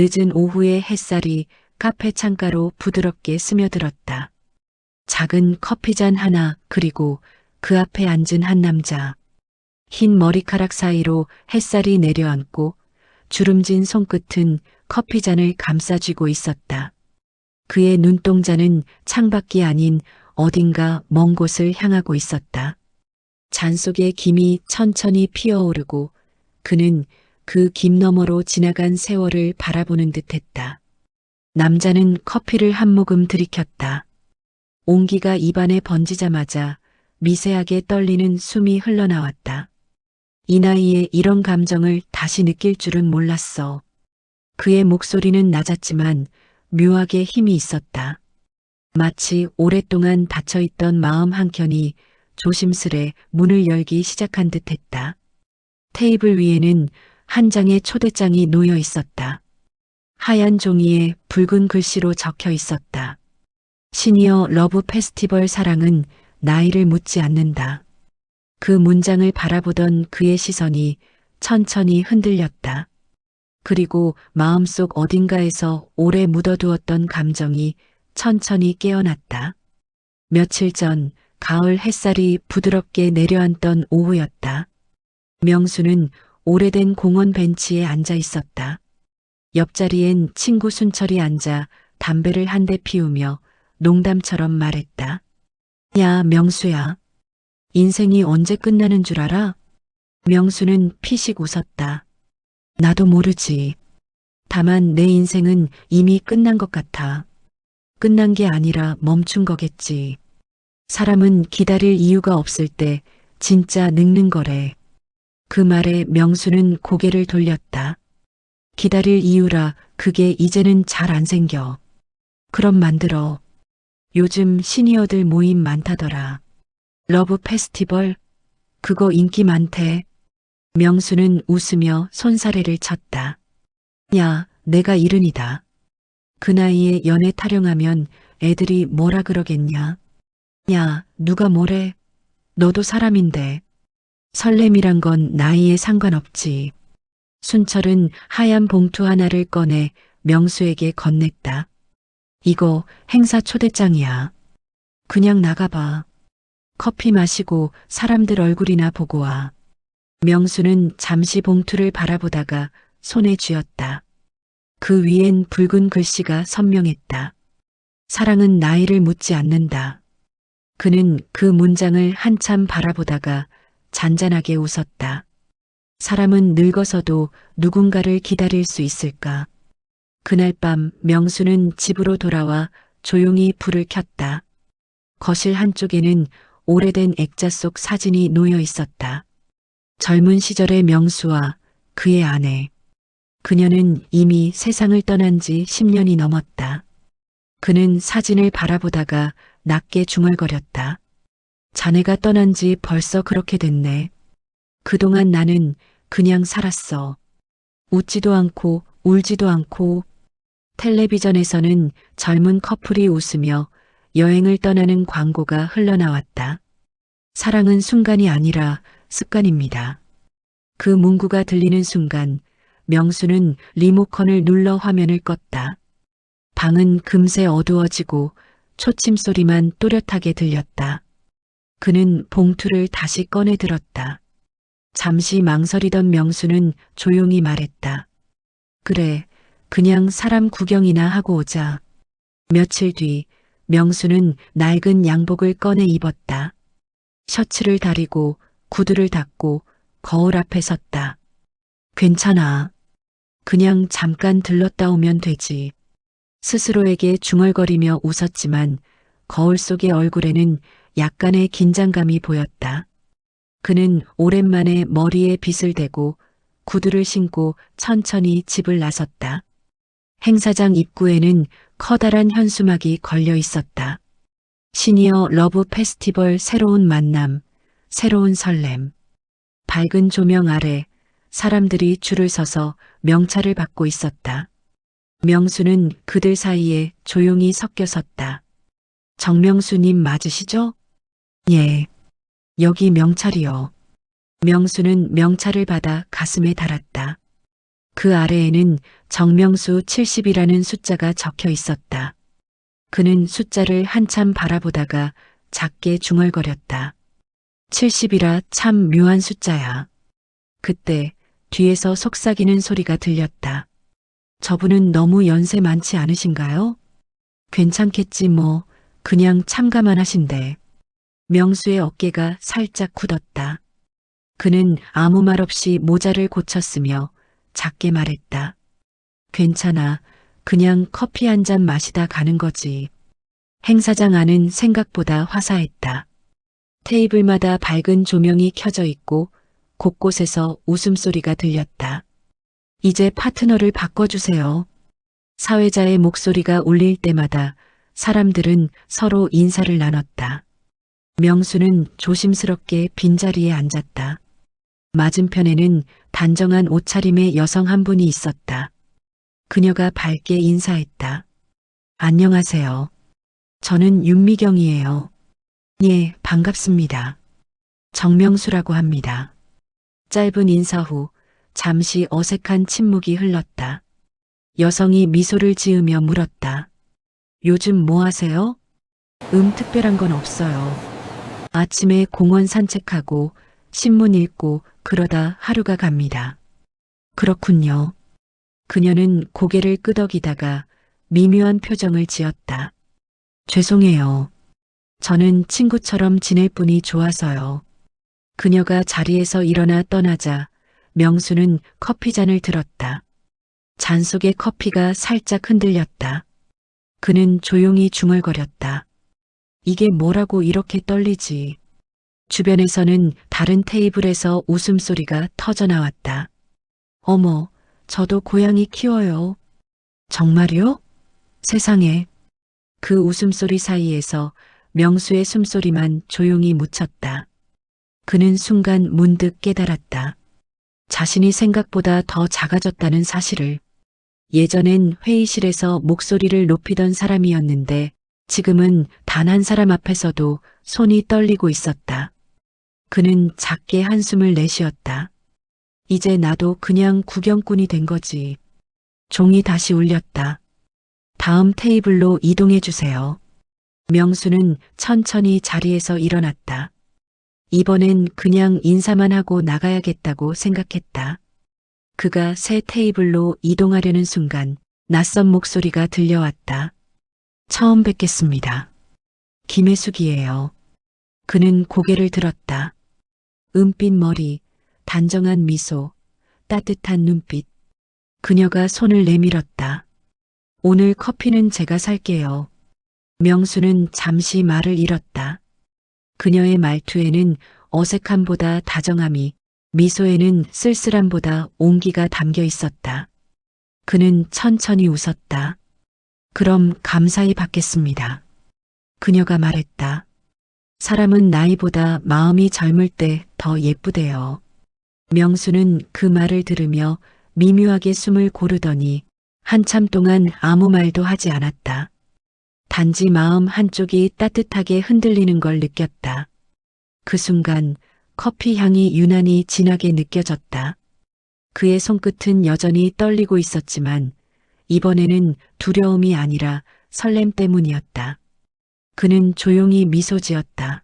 늦은 오후의 햇살이 카페 창가로 부드럽게 스며들었다. 작은 커피잔 하나, 그리고 그 앞에 앉은 한 남자. 흰 머리카락 사이로 햇살이 내려앉고 주름진 손끝은 커피잔을 감싸쥐고 있었다. 그의 눈동자는 창밖이 아닌 어딘가 먼 곳을 향하고 있었다. 잔 속의 김이 천천히 피어오르고 그는 그 김 너머로 지나간 세월을 바라보는 듯했다. 남자는 커피를 한 모금 들이켰다. 온기가 입안에 번지자마자 미세하게 떨리는 숨이 흘러나왔다. 이 나이에 이런 감정을 다시 느낄 줄은 몰랐어. 그의 목소리는 낮았지만 묘하게 힘이 있었다. 마치 오랫동안 닫혀있던 마음 한켠이 조심스레 문을 열기 시작한 듯했다. 테이블 위에는 한 장의 초대장이 놓여 있었다. 하얀 종이에 붉은 글씨로 적혀 있었다. 시니어 러브 페스티벌 사랑은 나이를 묻지 않는다. 그 문장을 바라보던 그의 시선이 천천히 흔들렸다. 그리고 마음속 어딘가에서 오래 묻어두었던 감정이 천천히 깨어났다. 며칠 전 가을 햇살이 부드럽게 내려앉던 오후였다. 명수는 오래된 공원 벤치에 앉아 있었다. 옆자리엔 친구 순철이 앉아 담배를 한 대 피우며 농담처럼 말했다. 야, 명수야. 인생이 언제 끝나는 줄 알아? 명수는 피식 웃었다. 나도 모르지. 다만 내 인생은 이미 끝난 것 같아. 끝난 게 아니라 멈춘 거겠지. 사람은 기다릴 이유가 없을 때 진짜 늙는 거래. 그 말에 명수는 고개를 돌렸다. 기다릴 이유라 그게 이제는 잘 안 생겨. 그럼 만들어. 요즘 시니어들 모임 많다더라. 러브 페스티벌? 그거 인기 많대. 명수는 웃으며 손사래를 쳤다. 야, 내가 70이다. 그 나이에 연애 타령하면 애들이 뭐라 그러겠냐. 야, 누가 뭐래. 너도 사람인데. 설렘이란 건 나이에 상관없지. 순철은 하얀 봉투 하나를 꺼내 명수에게 건넸다. 이거 행사 초대장이야. 그냥 나가봐. 커피 마시고 사람들 얼굴이나 보고 와. 명수는 잠시 봉투를 바라보다가 손에 쥐었다. 그 위엔 붉은 글씨가 선명했다. 사랑은 나이를 묻지 않는다. 그는 그 문장을 한참 바라보다가 잔잔하게 웃었다. 사람은 늙어서도 누군가를 기다릴 수 있을까? 그날 밤 명수는 집으로 돌아와 조용히 불을 켰다. 거실 한쪽에는 오래된 액자 속 사진이 놓여 있었다. 젊은 시절의 명수와 그의 아내. 그녀는 이미 세상을 떠난 지 10년이 넘었다. 그는 사진을 바라보다가 낮게 중얼거렸다. 자네가 떠난 지 벌써 그렇게 됐네. 그동안 나는 그냥 살았어. 웃지도 않고 울지도 않고. 텔레비전에서는 젊은 커플이 웃으며 여행을 떠나는 광고가 흘러나왔다. 사랑은 순간이 아니라 습관입니다. 그 문구가 들리는 순간 명수는 리모컨을 눌러 화면을 껐다. 방은 금세 어두워지고 초침 소리만 또렷하게 들렸다. 그는 봉투를 다시 꺼내 들었다. 잠시 망설이던 명수는 조용히 말했다. 그래, 그냥 사람 구경이나 하고 오자. 며칠 뒤 명수는 낡은 양복을 꺼내 입었다. 셔츠를 다리고 구두를 닦고 거울 앞에 섰다. 괜찮아. 그냥 잠깐 들렀다 오면 되지. 스스로에게 중얼거리며 웃었지만 거울 속의 얼굴에는 약간의 긴장감이 보였다. 그는 오랜만에 머리에 빗을 대고 구두를 신고 천천히 집을 나섰다. 행사장 입구에는 커다란 현수막이 걸려 있었다. 시니어 러브 페스티벌 새로운 만남, 새로운 설렘. 밝은 조명 아래 사람들이 줄을 서서 명찰을 받고 있었다. 명수는 그들 사이에 조용히 섞여 섰다. 정명수님 맞으시죠? 예. 여기 명찰이요. 명수는 명찰을 받아 가슴에 달았다. 그 아래에는 정명수 70이라는 숫자가 적혀 있었다. 그는 숫자를 한참 바라보다가 작게 중얼거렸다. 70이라 참 묘한 숫자야. 그때 뒤에서 속삭이는 소리가 들렸다. 저분은 너무 연세 많지 않으신가요? 괜찮겠지 뭐, 그냥 참가만 하신대. 명수의 어깨가 살짝 굳었다. 그는 아무 말 없이 모자를 고쳤으며 작게 말했다. 괜찮아. 그냥 커피 한 잔 마시다 가는 거지. 행사장 안은 생각보다 화사했다. 테이블마다 밝은 조명이 켜져 있고 곳곳에서 웃음소리가 들렸다. 이제 파트너를 바꿔주세요. 사회자의 목소리가 울릴 때마다 사람들은 서로 인사를 나눴다. 명수는 조심스럽게 빈자리에 앉았다. 맞은편에는 단정한 옷차림의 여성 한 분이 있었다. 그녀가 밝게 인사했다. 안녕하세요. 저는 윤미경이에요. 예, 반갑습니다. 정명수라고 합니다. 짧은 인사 후 잠시 어색한 침묵이 흘렀다. 여성이 미소를 지으며 물었다. 요즘 뭐 하세요? 특별한 건 없어요. 아침에 공원 산책하고 신문 읽고 그러다 하루가 갑니다. 그렇군요. 그녀는 고개를 끄덕이다가 미묘한 표정을 지었다. 죄송해요. 저는 친구처럼 지낼 뿐이 좋아서요. 그녀가 자리에서 일어나 떠나자 명수는 커피잔을 들었다. 잔 속의 커피가 살짝 흔들렸다. 그는 조용히 중얼거렸다. 이게 뭐라고 이렇게 떨리지? 주변에서는 다른 테이블에서 웃음소리가 터져나왔다. 어머, 저도 고양이 키워요. 정말요? 세상에. 그 웃음소리 사이에서 명수의 숨소리만 조용히 묻혔다. 그는 순간 문득 깨달았다. 자신이 생각보다 더 작아졌다는 사실을. 예전엔 회의실에서 목소리를 높이던 사람이었는데 지금은 단 한 사람 앞에서도 손이 떨리고 있었다. 그는 작게 한숨을 내쉬었다. 이제 나도 그냥 구경꾼이 된 거지. 종이 다시 울렸다. 다음 테이블로 이동해 주세요. 명수는 천천히 자리에서 일어났다. 이번엔 그냥 인사만 하고 나가야겠다고 생각했다. 그가 새 테이블로 이동하려는 순간 낯선 목소리가 들려왔다. 처음 뵙겠습니다. 김혜숙이에요. 그는 고개를 들었다. 은빛 머리, 단정한 미소, 따뜻한 눈빛. 그녀가 손을 내밀었다. 오늘 커피는 제가 살게요. 명수는 잠시 말을 잃었다. 그녀의 말투에는 어색함보다 다정함이, 미소에는 쓸쓸함보다 온기가 담겨 있었다. 그는 천천히 웃었다. 그럼 감사히 받겠습니다. 그녀가 말했다. 사람은 나이보다 마음이 젊을 때 더 예쁘대요. 명수는 그 말을 들으며 미묘하게 숨을 고르더니 한참 동안 아무 말도 하지 않았다. 단지 마음 한쪽이 따뜻하게 흔들리는 걸 느꼈다. 그 순간 커피 향이 유난히 진하게 느껴졌다. 그의 손끝은 여전히 떨리고 있었지만 이번에는 두려움이 아니라 설렘 때문이었다. 그는 조용히 미소 지었다.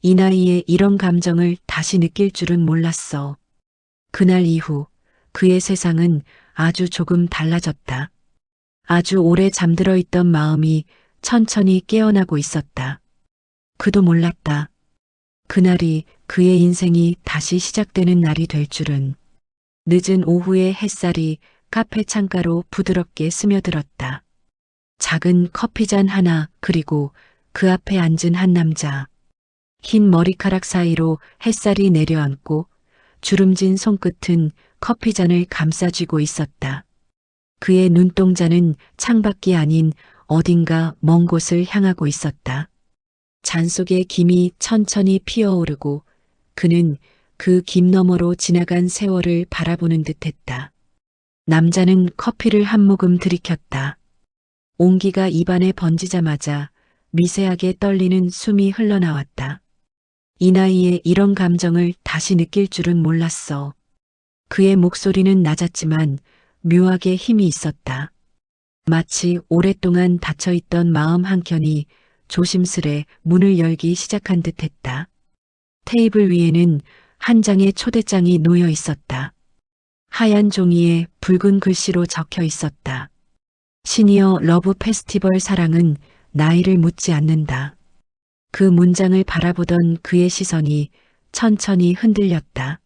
이 나이에 이런 감정을 다시 느낄 줄은 몰랐어. 그날 이후 그의 세상은 아주 조금 달라졌다. 아주 오래 잠들어 있던 마음이 천천히 깨어나고 있었다. 그도 몰랐다. 그날이 그의 인생이 다시 시작되는 날이 될 줄은. 늦은 오후의 햇살이 카페 창가로 부드럽게 스며들었다. 작은 커피잔 하나 그리고 그 앞에 앉은 한 남자. 흰 머리카락 사이로 햇살이 내려앉고 주름진 손끝은 커피잔을 감싸쥐고 있었다. 그의 눈동자는 창밖이 아닌 어딘가 먼 곳을 향하고 있었다. 잔 속의 김이 천천히 피어오르고 그는 그 김 너머로 지나간 세월을 바라보는 듯했다. 남자는 커피를 한 모금 들이켰다. 온기가 입안에 번지자마자 미세하게 떨리는 숨이 흘러나왔다. 이 나이에 이런 감정을 다시 느낄 줄은 몰랐어. 그의 목소리는 낮았지만 묘하게 힘이 있었다. 마치 오랫동안 닫혀있던 마음 한켠이 조심스레 문을 열기 시작한 듯했다. 테이블 위에는 한 장의 초대장이 놓여 있었다. 하얀 종이에 붉은 글씨로 적혀 있었다. 시니어 러브 페스티벌 사랑은 나이를 묻지 않는다. 그 문장을 바라보던 그의 시선이 천천히 흔들렸다.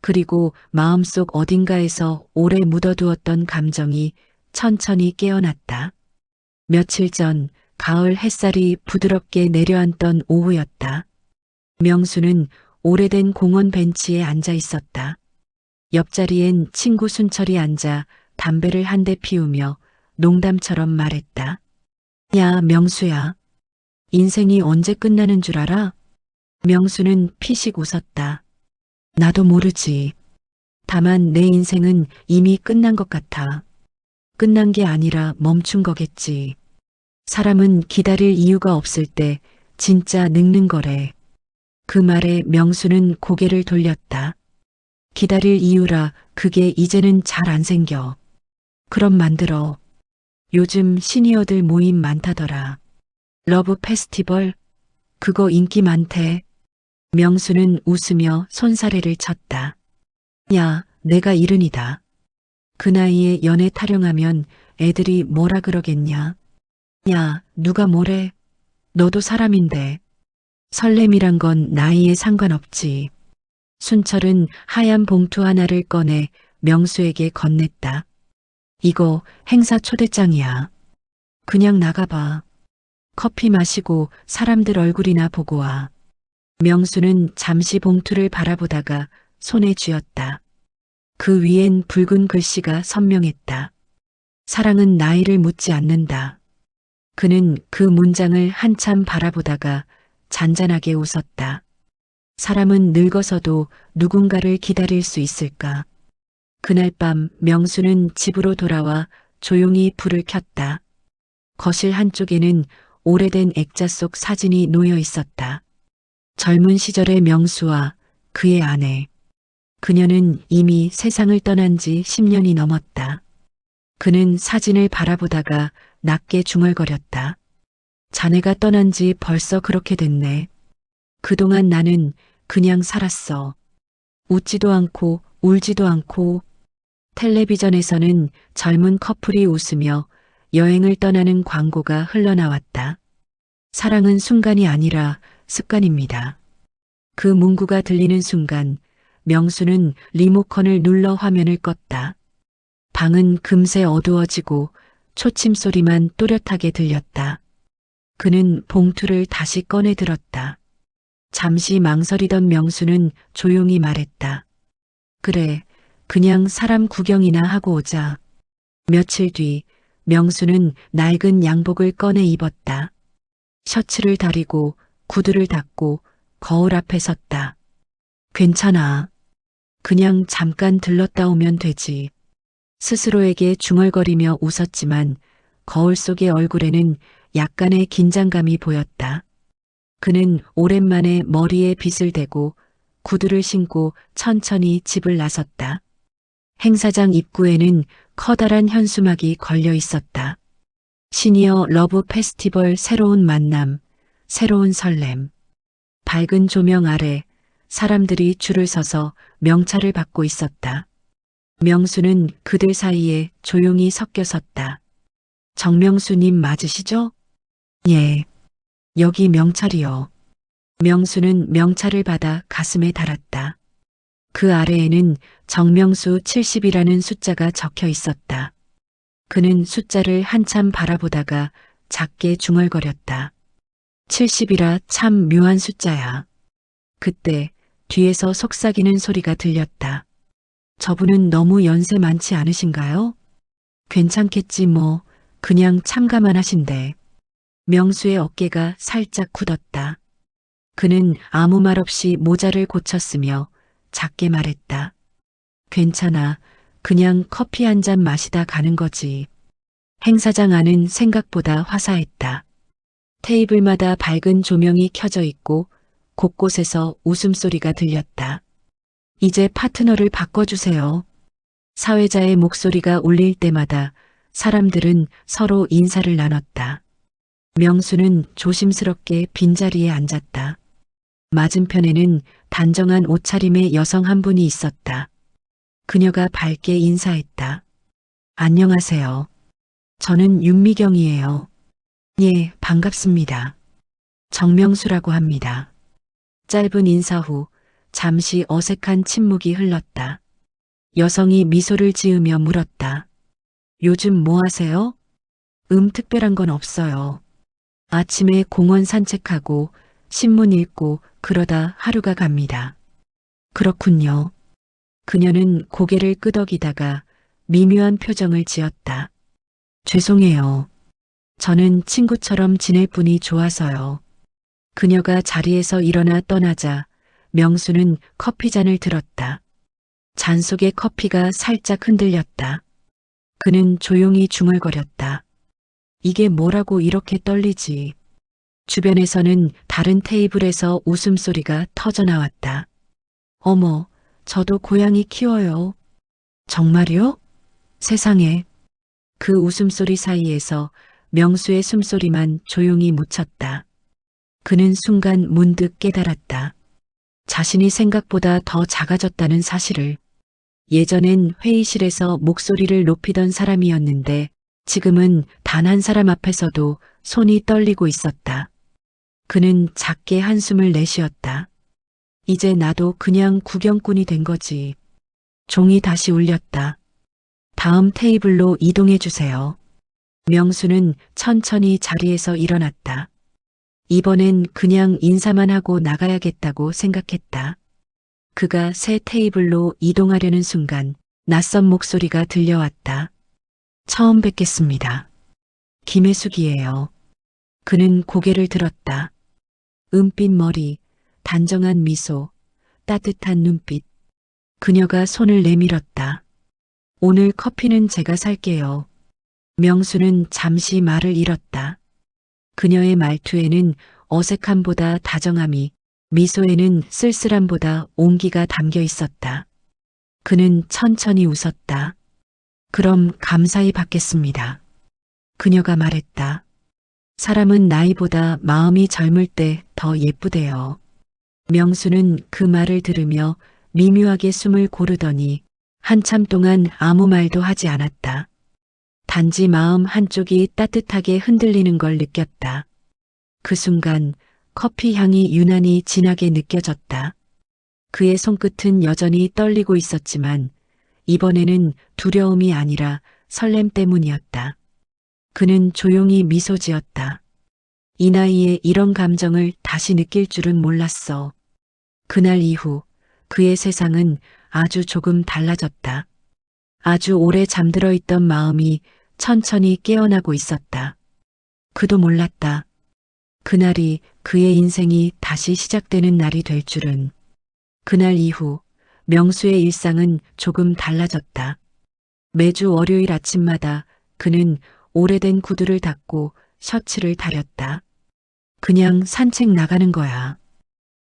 그리고 마음속 어딘가에서 오래 묻어두었던 감정이 천천히 깨어났다. 며칠 전 가을 햇살이 부드럽게 내려앉던 오후였다. 명수는 오래된 공원 벤치에 앉아 있었다. 옆자리엔 친구 순철이 앉아 담배를 한 대 피우며 농담처럼 말했다. 야, 명수야. 인생이 언제 끝나는 줄 알아? 명수는 피식 웃었다. 나도 모르지. 다만 내 인생은 이미 끝난 것 같아. 끝난 게 아니라 멈춘 거겠지. 사람은 기다릴 이유가 없을 때 진짜 늙는 거래. 그 말에 명수는 고개를 돌렸다. 기다릴 이유라 그게 이제는 잘 안 생겨. 그럼 만들어. 요즘 시니어들 모임 많다더라. 러브 페스티벌? 그거 인기 많대. 명수는 웃으며 손사래를 쳤다. 야, 내가 70이다. 그 나이에 연애 타령하면 애들이 뭐라 그러겠냐. 야, 누가 뭐래? 너도 사람인데. 설렘이란 건 나이에 상관없지. 순철은 하얀 봉투 하나를 꺼내 명수에게 건넸다. 이거 행사 초대장이야. 그냥 나가봐. 커피 마시고 사람들 얼굴이나 보고 와. 명수는 잠시 봉투를 바라보다가 손에 쥐었다. 그 위엔 붉은 글씨가 선명했다. 사랑은 나이를 묻지 않는다. 그는 그 문장을 한참 바라보다가 잔잔하게 웃었다. 사람은 늙어서도 누군가를 기다릴 수 있을까? 그날 밤 명수는 집으로 돌아와 조용히 불을 켰다. 거실 한쪽에는 오래된 액자 속 사진이 놓여 있었다. 젊은 시절의 명수와 그의 아내. 그녀는 이미 세상을 떠난 지 10년이 넘었다. 그는 사진을 바라보다가 낮게 중얼거렸다. 자네가 떠난 지 벌써 그렇게 됐네. 그동안 나는 그냥 살았어. 웃지도 않고 울지도 않고. 텔레비전에서는 젊은 커플이 웃으며 여행을 떠나는 광고가 흘러나왔다. 사랑은 순간이 아니라 습관입니다. 그 문구가 들리는 순간 명수는 리모컨을 눌러 화면을 껐다. 방은 금세 어두워지고 초침 소리만 또렷하게 들렸다. 그는 봉투를 다시 꺼내 들었다. 잠시 망설이던 명수는 조용히 말했다. 그래, 그냥 사람 구경이나 하고 오자. 며칠 뒤 명수는 낡은 양복을 꺼내 입었다. 셔츠를 다리고 구두를 닦고 거울 앞에 섰다. 괜찮아. 그냥 잠깐 들렀다 오면 되지. 스스로에게 중얼거리며 웃었지만 거울 속의 얼굴에는 약간의 긴장감이 보였다. 그는 오랜만에 머리에 빗을 대고 구두를 신고 천천히 집을 나섰다. 행사장 입구에는 커다란 현수막이 걸려 있었다. 시니어 러브 페스티벌 새로운 만남, 새로운 설렘. 밝은 조명 아래 사람들이 줄을 서서 명찰을 받고 있었다. 명수는 그들 사이에 조용히 섞여 섰다. 정명수님 맞으시죠? 예. 여기 명찰이요. 명수는 명찰을 받아 가슴에 달았다. 그 아래에는 정명수 70이라는 숫자가 적혀 있었다. 그는 숫자를 한참 바라보다가 작게 중얼거렸다. 70이라 참 묘한 숫자야. 그때 뒤에서 속삭이는 소리가 들렸다. 저분은 너무 연세 많지 않으신가요? 괜찮겠지 뭐, 그냥 참가만 하신대. 명수의 어깨가 살짝 굳었다. 그는 아무 말 없이 모자를 고쳤으며 작게 말했다. 괜찮아. 그냥 커피 한 잔 마시다 가는 거지. 행사장 안은 생각보다 화사했다. 테이블마다 밝은 조명이 켜져 있고 곳곳에서 웃음소리가 들렸다. 이제 파트너를 바꿔주세요. 사회자의 목소리가 울릴 때마다 사람들은 서로 인사를 나눴다. 명수는 조심스럽게 빈자리에 앉았다. 맞은편에는 단정한 옷차림의 여성 한 분이 있었다. 그녀가 밝게 인사했다. 안녕하세요. 저는 윤미경이에요. 예, 반갑습니다. 정명수라고 합니다. 짧은 인사 후 잠시 어색한 침묵이 흘렀다. 여성이 미소를 지으며 물었다. 요즘 뭐 하세요? 특별한 건 없어요. 아침에 공원 산책하고 신문 읽고 그러다 하루가 갑니다. 그렇군요. 그녀는 고개를 끄덕이다가 미묘한 표정을 지었다. 죄송해요. 저는 친구처럼 지낼 뿐이 좋아서요. 그녀가 자리에서 일어나 떠나자 명수는 커피잔을 들었다. 잔 속의 커피가 살짝 흔들렸다. 그는 조용히 중얼거렸다. 이게 뭐라고 이렇게 떨리지? 주변에서는 다른 테이블에서 웃음소리가 터져나왔다. 어머, 저도 고양이 키워요. 정말요? 세상에. 그 웃음소리 사이에서 명수의 숨소리만 조용히 묻혔다. 그는 순간 문득 깨달았다. 자신이 생각보다 더 작아졌다는 사실을. 예전엔 회의실에서 목소리를 높이던 사람이었는데 지금은 단 한 사람 앞에서도 손이 떨리고 있었다. 그는 작게 한숨을 내쉬었다. 이제 나도 그냥 구경꾼이 된 거지. 종이 다시 울렸다. 다음 테이블로 이동해 주세요. 명수는 천천히 자리에서 일어났다. 이번엔 그냥 인사만 하고 나가야겠다고 생각했다. 그가 새 테이블로 이동하려는 순간 낯선 목소리가 들려왔다. 처음 뵙겠습니다. 김혜숙이에요. 그는 고개를 들었다. 은빛 머리, 단정한 미소, 따뜻한 눈빛. 그녀가 손을 내밀었다. 오늘 커피는 제가 살게요. 명수는 잠시 말을 잃었다. 그녀의 말투에는 어색함보다 다정함이, 미소에는 쓸쓸함보다 온기가 담겨 있었다. 그는 천천히 웃었다. 그럼 감사히 받겠습니다. 그녀가 말했다. 사람은 나이보다 마음이 젊을 때 더 예쁘대요. 명수는 그 말을 들으며 미묘하게 숨을 고르더니 한참 동안 아무 말도 하지 않았다. 단지 마음 한쪽이 따뜻하게 흔들리는 걸 느꼈다. 그 순간 커피 향이 유난히 진하게 느껴졌다. 그의 손끝은 여전히 떨리고 있었지만 이번에는 두려움이 아니라 설렘 때문이었다. 그는 조용히 미소 지었다. 이 나이에 이런 감정을 다시 느낄 줄은 몰랐어. 그날 이후 그의 세상은 아주 조금 달라졌다. 아주 오래 잠들어 있던 마음이 천천히 깨어나고 있었다. 그도 몰랐다. 그날이 그의 인생이 다시 시작되는 날이 될 줄은. 그날 이후 명수의 일상은 조금 달라졌다. 매주 월요일 아침마다 그는 오래된 구두를 닦고 셔츠를 다렸다. 그냥 산책 나가는 거야.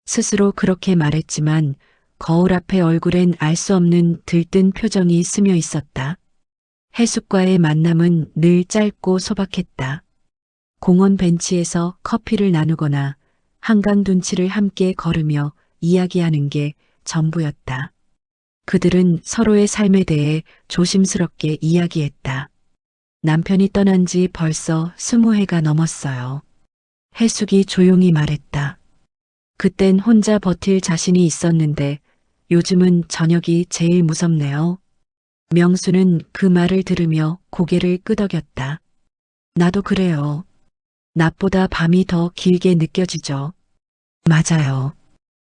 스스로 그렇게 말했지만 거울 앞에 얼굴엔 알 수 없는 들뜬 표정이 스며 있었다. 해숙과의 만남은 늘 짧고 소박했다. 공원 벤치에서 커피를 나누거나 한강 둔치를 함께 걸으며 이야기하는 게 전부였다. 그들은 서로의 삶에 대해 조심스럽게 이야기했다. 남편이 떠난 지 벌써 20해가 넘었어요. 해숙이 조용히 말했다. 그땐 혼자 버틸 자신이 있었는데 요즘은 저녁이 제일 무섭네요. 명수는 그 말을 들으며 고개를 끄덕였다. 나도 그래요. 낮보다 밤이 더 길게 느껴지죠. 맞아요.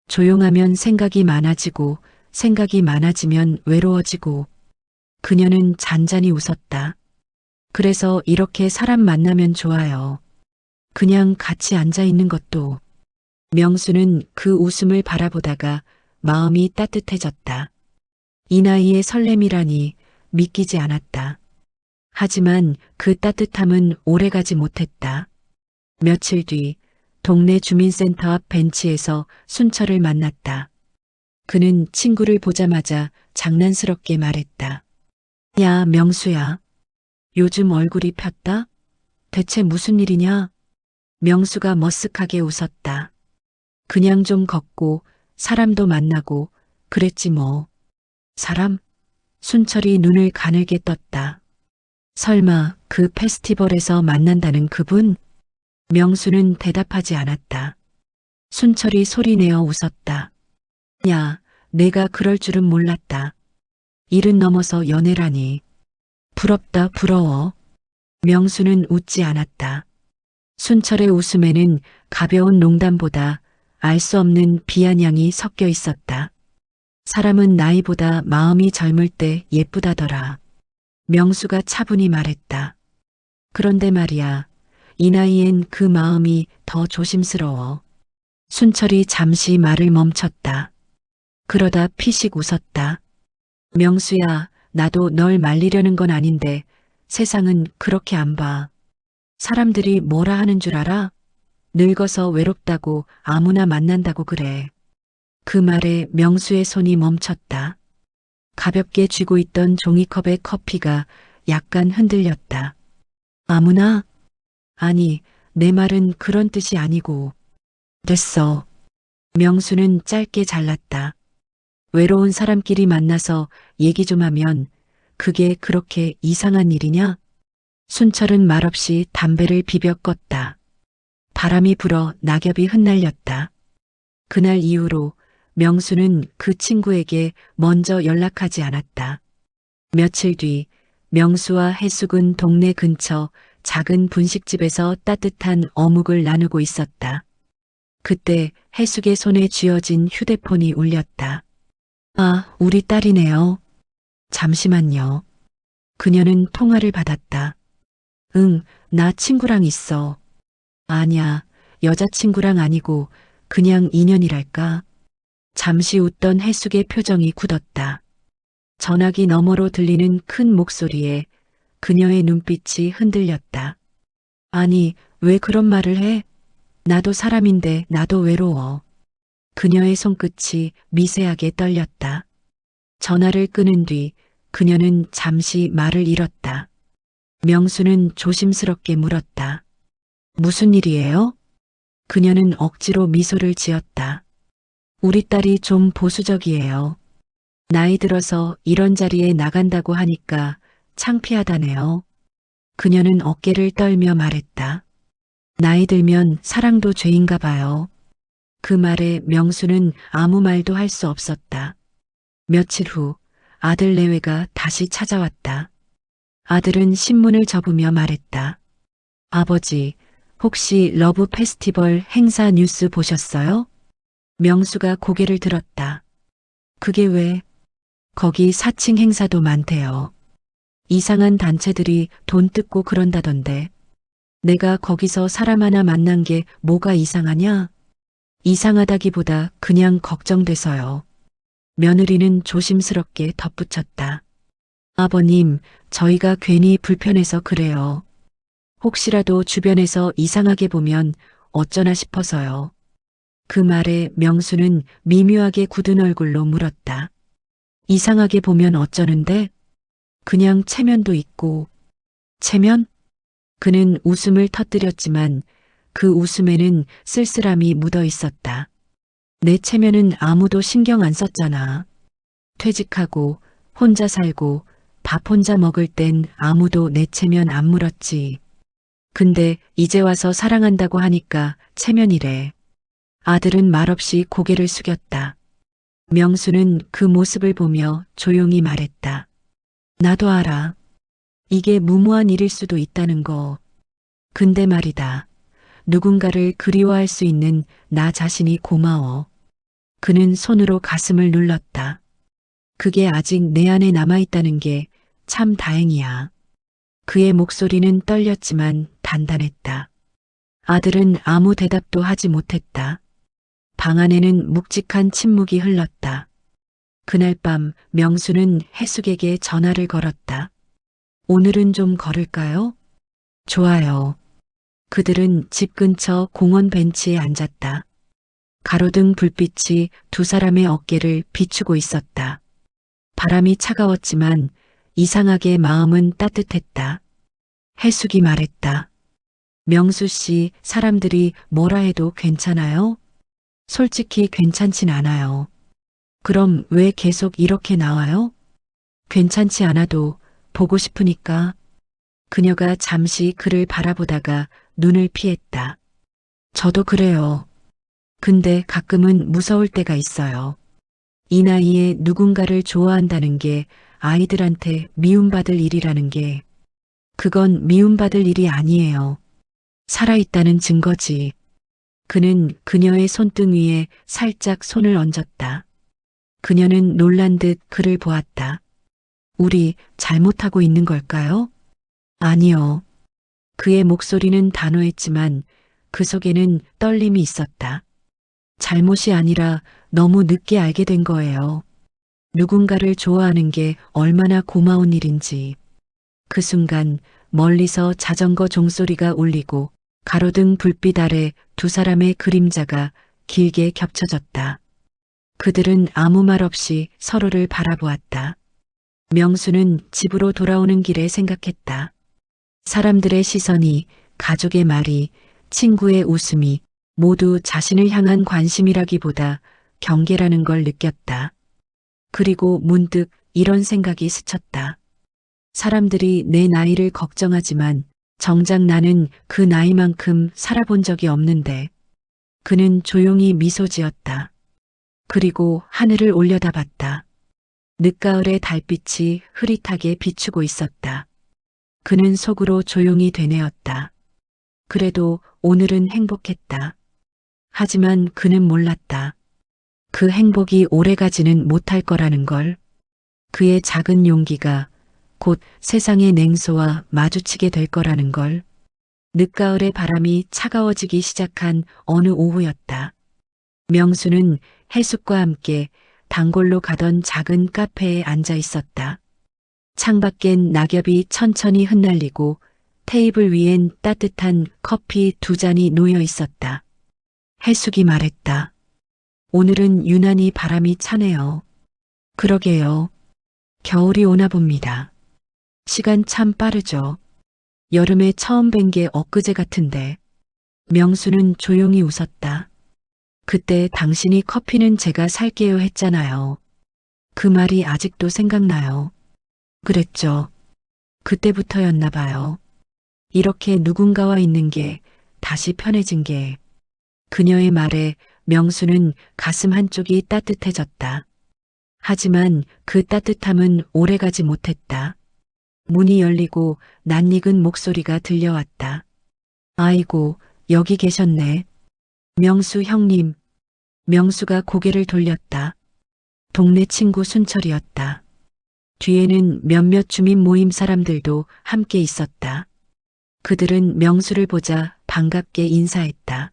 조용하면 생각이 많아지고 생각이 많아지면 외로워지고. 그녀는 잔잔히 웃었다. 그래서 이렇게 사람 만나면 좋아요. 그냥 같이 앉아 있는 것도. 명수는 그 웃음을 바라보다가 마음이 따뜻해졌다. 이 나이의 설렘이라니 믿기지 않았다. 하지만 그 따뜻함은 오래가지 못했다. 며칠 뒤 동네 주민센터 앞 벤치에서 순철을 만났다. 그는 친구를 보자마자 장난스럽게 말했다. 야, 명수야. 요즘 얼굴이 폈다? 대체 무슨 일이냐? 명수가 머쓱하게 웃었다. 그냥 좀 걷고 사람도 만나고 그랬지 뭐. 사람? 순철이 눈을 가늘게 떴다. 설마 그 페스티벌에서 만난다는 그분? 명수는 대답하지 않았다. 순철이 소리내어 웃었다. 야, 내가 그럴 줄은 몰랐다. 일은 넘어서 연애라니. 부럽다, 부러워. 명수는 웃지 않았다. 순철의 웃음에는 가벼운 농담보다 알 수 없는 비아냥이 섞여 있었다. 사람은 나이보다 마음이 젊을 때 예쁘다더라. 명수가 차분히 말했다. 그런데 말이야, 이 나이엔 그 마음이 더 조심스러워. 순철이 잠시 말을 멈췄다. 그러다 피식 웃었다. 명수야, 나도 널 말리려는 건 아닌데 세상은 그렇게 안 봐. 사람들이 뭐라 하는 줄 알아? 늙어서 외롭다고 아무나 만난다고 그래. 그 말에 명수의 손이 멈췄다. 가볍게 쥐고 있던 종이컵의 커피가 약간 흔들렸다. 아무나? 아니, 내 말은 그런 뜻이 아니고. 됐어. 명수는 짧게 잘랐다. 외로운 사람끼리 만나서 얘기 좀 하면 그게 그렇게 이상한 일이냐? 순철은 말없이 담배를 비벼 껐다. 바람이 불어 낙엽이 흩날렸다. 그날 이후로 명수는 그 친구에게 먼저 연락하지 않았다. 며칠 뒤 명수와 해숙은 동네 근처 작은 분식집에서 따뜻한 어묵을 나누고 있었다. 그때 해숙의 손에 쥐어진 휴대폰이 울렸다. 아, 우리 딸이네요. 잠시만요. 그녀는 통화를 받았다. 응, 나 친구랑 있어. 아냐, 여자친구랑 아니고 그냥 인연이랄까. 잠시 웃던 해숙의 표정이 굳었다. 전화기 너머로 들리는 큰 목소리에 그녀의 눈빛이 흔들렸다. 아니, 왜 그런 말을 해? 나도 사람인데 나도 외로워. 그녀의 손끝이 미세하게 떨렸다. 전화를 끊은 뒤 그녀는 잠시 말을 잃었다. 명수는 조심스럽게 물었다. 무슨 일이에요? 그녀는 억지로 미소를 지었다. 우리 딸이 좀 보수적이에요. 나이 들어서 이런 자리에 나간다고 하니까 창피하다네요. 그녀는 어깨를 떨며 말했다. 나이 들면 사랑도 죄인가 봐요. 그 말에 명수는 아무 말도 할 수 없었다. 며칠 후 아들 내외가 다시 찾아왔다. 아들은 신문을 접으며 말했다. 아버지, 혹시 러브 페스티벌 행사 뉴스 보셨어요? 명수가 고개를 들었다. 그게 왜? 거기 사칭 행사도 많대요. 이상한 단체들이 돈 뜯고 그런다던데. 내가 거기서 사람 하나 만난 게 뭐가 이상하냐? 이상하다기보다 그냥 걱정돼서요. 며느리는 조심스럽게 덧붙였다. 아버님, 저희가 괜히 불편해서 그래요. 혹시라도 주변에서 이상하게 보면 어쩌나 싶어서요. 그 말에 명수는 미묘하게 굳은 얼굴로 물었다. 이상하게 보면 어쩌는데? 그냥 체면도 있고. 체면? 그는 웃음을 터뜨렸지만 그 웃음에는 쓸쓸함이 묻어 있었다. 내 체면은 아무도 신경 안 썼잖아. 퇴직하고 혼자 살고 밥 혼자 먹을 땐 아무도 내 체면 안 물었지. 근데 이제 와서 사랑한다고 하니까 체면이래. 아들은 말없이 고개를 숙였다. 명수는 그 모습을 보며 조용히 말했다. 나도 알아. 이게 무모한 일일 수도 있다는 거. 근데 말이다. 누군가를 그리워할 수 있는 나 자신이 고마워. 그는 손으로 가슴을 눌렀다. 그게 아직 내 안에 남아있다는 게 참 다행이야. 그의 목소리는 떨렸지만 단단했다. 아들은 아무 대답도 하지 못했다. 방 안에는 묵직한 침묵이 흘렀다. 그날 밤 명수는 해숙에게 전화를 걸었다. 오늘은 좀 걸을까요? 좋아요. 그들은 집 근처 공원 벤치에 앉았다. 가로등 불빛이 두 사람의 어깨를 비추고 있었다. 바람이 차가웠지만 이상하게 마음은 따뜻했다. 해숙이 말했다. 명수 씨, 사람들이 뭐라 해도 괜찮아요? 솔직히 괜찮진 않아요. 그럼 왜 계속 이렇게 나와요? 괜찮지 않아도 보고 싶으니까. 그녀가 잠시 그를 바라보다가 눈을 피했다. 저도 그래요. 근데 가끔은 무서울 때가 있어요. 이 나이에 누군가를 좋아한다는 게 아이들한테 미움받을 일이라는 게, 그건 미움받을 일이 아니에요. 살아있다는 증거지. 그는 그녀의 손등 위에 살짝 손을 얹었다. 그녀는 놀란 듯 그를 보았다. 우리 잘못하고 있는 걸까요? 아니요. 그의 목소리는 단호했지만 그 속에는 떨림이 있었다. 잘못이 아니라 너무 늦게 알게 된 거예요. 누군가를 좋아하는 게 얼마나 고마운 일인지. 그 순간 멀리서 자전거 종소리가 울리고 가로등 불빛 아래 두 사람의 그림자가 길게 겹쳐졌다. 그들은 아무 말 없이 서로를 바라보았다. 명수는 집으로 돌아오는 길에 생각했다. 사람들의 시선이, 가족의 말이, 친구의 웃음이 모두 자신을 향한 관심이라기보다 경계라는 걸 느꼈다. 그리고 문득 이런 생각이 스쳤다. 사람들이 내 나이를 걱정하지만 정작 나는 그 나이만큼 살아본 적이 없는데. 그는 조용히 미소 지었다. 그리고 하늘을 올려다봤다. 늦가을의 달빛이 흐릿하게 비추고 있었다. 그는 속으로 조용히 되뇌었다. 그래도 오늘은 행복했다. 하지만 그는 몰랐다. 그 행복이 오래가지는 못할 거라는 걸. 그의 작은 용기가 곧 세상의 냉소와 마주치게 될 거라는 걸. 늦가을의 바람이 차가워지기 시작한 어느 오후였다. 명수는 해숙과 함께 단골로 가던 작은 카페에 앉아 있었다. 창밖엔 낙엽이 천천히 흩날리고 테이블 위엔 따뜻한 커피 두 잔이 놓여 있었다. 해숙이 말했다. 오늘은 유난히 바람이 차네요. 그러게요. 겨울이 오나 봅니다. 시간 참 빠르죠. 여름에 처음 뵌 게 엊그제 같은데. 명수는 조용히 웃었다. 그때 당신이 커피는 제가 살게요 했잖아요. 그 말이 아직도 생각나요. 그랬죠. 그때부터였나 봐요. 이렇게 누군가와 있는 게 다시 편해진 게. 그녀의 말에 명수는 가슴 한쪽이 따뜻해졌다. 하지만 그 따뜻함은 오래가지 못했다. 문이 열리고 낯익은 목소리가 들려왔다. 아이고, 여기 계셨네. 명수 형님. 명수가 고개를 돌렸다. 동네 친구 순철이었다. 뒤에는 몇몇 주민 모임 사람들도 함께 있었다. 그들은 명수를 보자 반갑게 인사했다.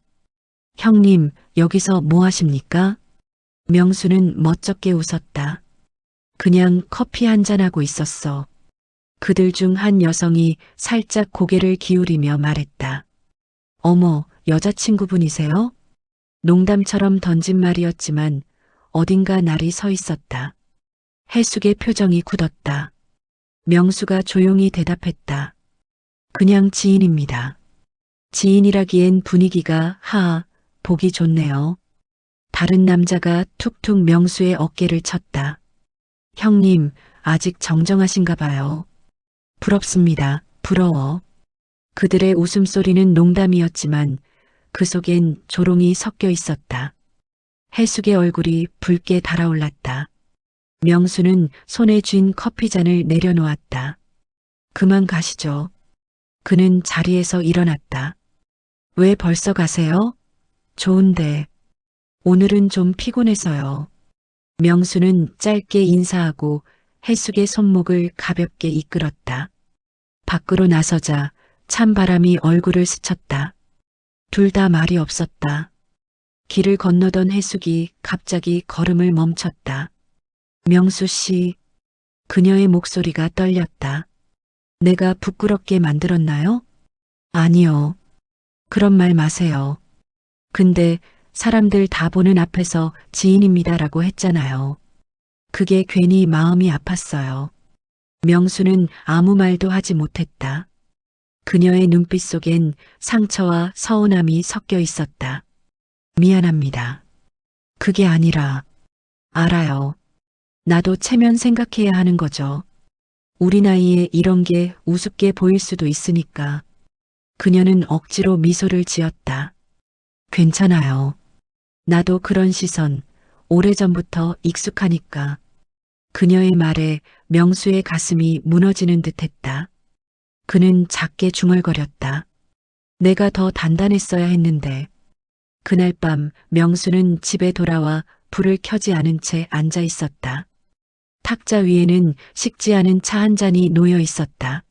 형님, 여기서 뭐 하십니까? 명수는 멋쩍게 웃었다. 그냥 커피 한잔하고 있었어. 그들 중 한 여성이 살짝 고개를 기울이며 말했다. 어머, 여자친구분이세요? 농담처럼 던진 말이었지만 어딘가 날이 서 있었다. 해숙의 표정이 굳었다. 명수가 조용히 대답했다. 그냥 지인입니다. 지인이라기엔 분위기가 보기 좋네요. 다른 남자가 툭툭 명수의 어깨를 쳤다. 형님, 아직 정정하신가 봐요. 부럽습니다. 부러워. 그들의 웃음소리는 농담이었지만 그 속엔 조롱이 섞여 있었다. 해숙의 얼굴이 붉게 달아올랐다. 명수는 손에 쥔 커피잔을 내려놓았다. 그만 가시죠. 그는 자리에서 일어났다. 왜 벌써 가세요? 좋은데. 오늘은 좀 피곤해서요. 명수는 짧게 인사하고 해숙의 손목을 가볍게 이끌었다. 밖으로 나서자 찬바람이 얼굴을 스쳤다. 둘 다 말이 없었다. 길을 건너던 해숙이 갑자기 걸음을 멈췄다. 명수 씨. 그녀의 목소리가 떨렸다. 내가 부끄럽게 만들었나요? 아니요. 그런 말 마세요. 근데 사람들 다 보는 앞에서 지인입니다라고 했잖아요. 그게 괜히 마음이 아팠어요. 명수는 아무 말도 하지 못했다. 그녀의 눈빛 속엔 상처와 서운함이 섞여 있었다. 미안합니다. 그게 아니라, 알아요. 나도 체면 생각해야 하는 거죠. 우리 나이에 이런 게 우습게 보일 수도 있으니까. 그녀는 억지로 미소를 지었다. 괜찮아요. 나도 그런 시선, 오래전부터 익숙하니까. 그녀의 말에 명수의 가슴이 무너지는 듯 했다. 그는 작게 중얼거렸다. 내가 더 단단했어야 했는데. 그날 밤 명수는 집에 돌아와 불을 켜지 않은 채 앉아 있었다. 탁자 위에는 식지 않은 차 한 잔이 놓여 있었다.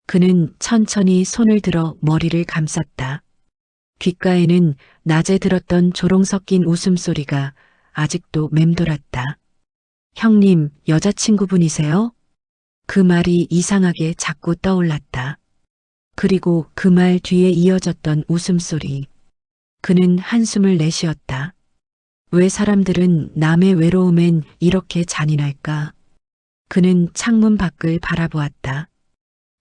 그는 천천히 손을 들어 머리를 감쌌다. 귓가에는 낮에 들었던 조롱 섞인 웃음소리가 아직도 맴돌았다. 형님, 여자친구분이세요? 그 말이 이상하게 자꾸 떠올랐다. 그리고 그 말 뒤에 이어졌던 웃음소리. 그는 한숨을 내쉬었다. 왜 사람들은 남의 외로움엔 이렇게 잔인할까? 그는 창문 밖을 바라보았다.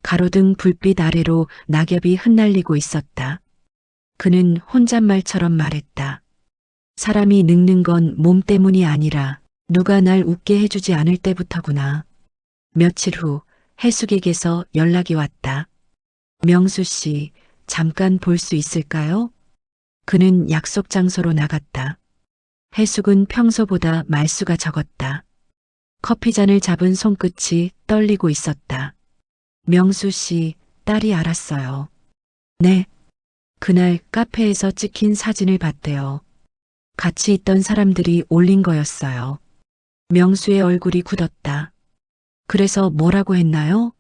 가로등 불빛 아래로 낙엽이 흩날리고 있었다. 그는 혼잣말처럼 말했다. 사람이 늙는 건 몸 때문이 아니라 누가 날 웃게 해주지 않을 때부터구나. 며칠 후 해숙에게서 연락이 왔다. 명수 씨, 잠깐 볼 수 있을까요? 그는 약속 장소로 나갔다. 해숙은 평소보다 말수가 적었다. 커피잔을 잡은 손끝이 떨리고 있었다. 명수 씨, 딸이 알았어요. 네. 그날 카페에서 찍힌 사진을 봤대요. 같이 있던 사람들이 올린 거였어요. 명수의 얼굴이 굳었다. 그래서 뭐라고 했나요?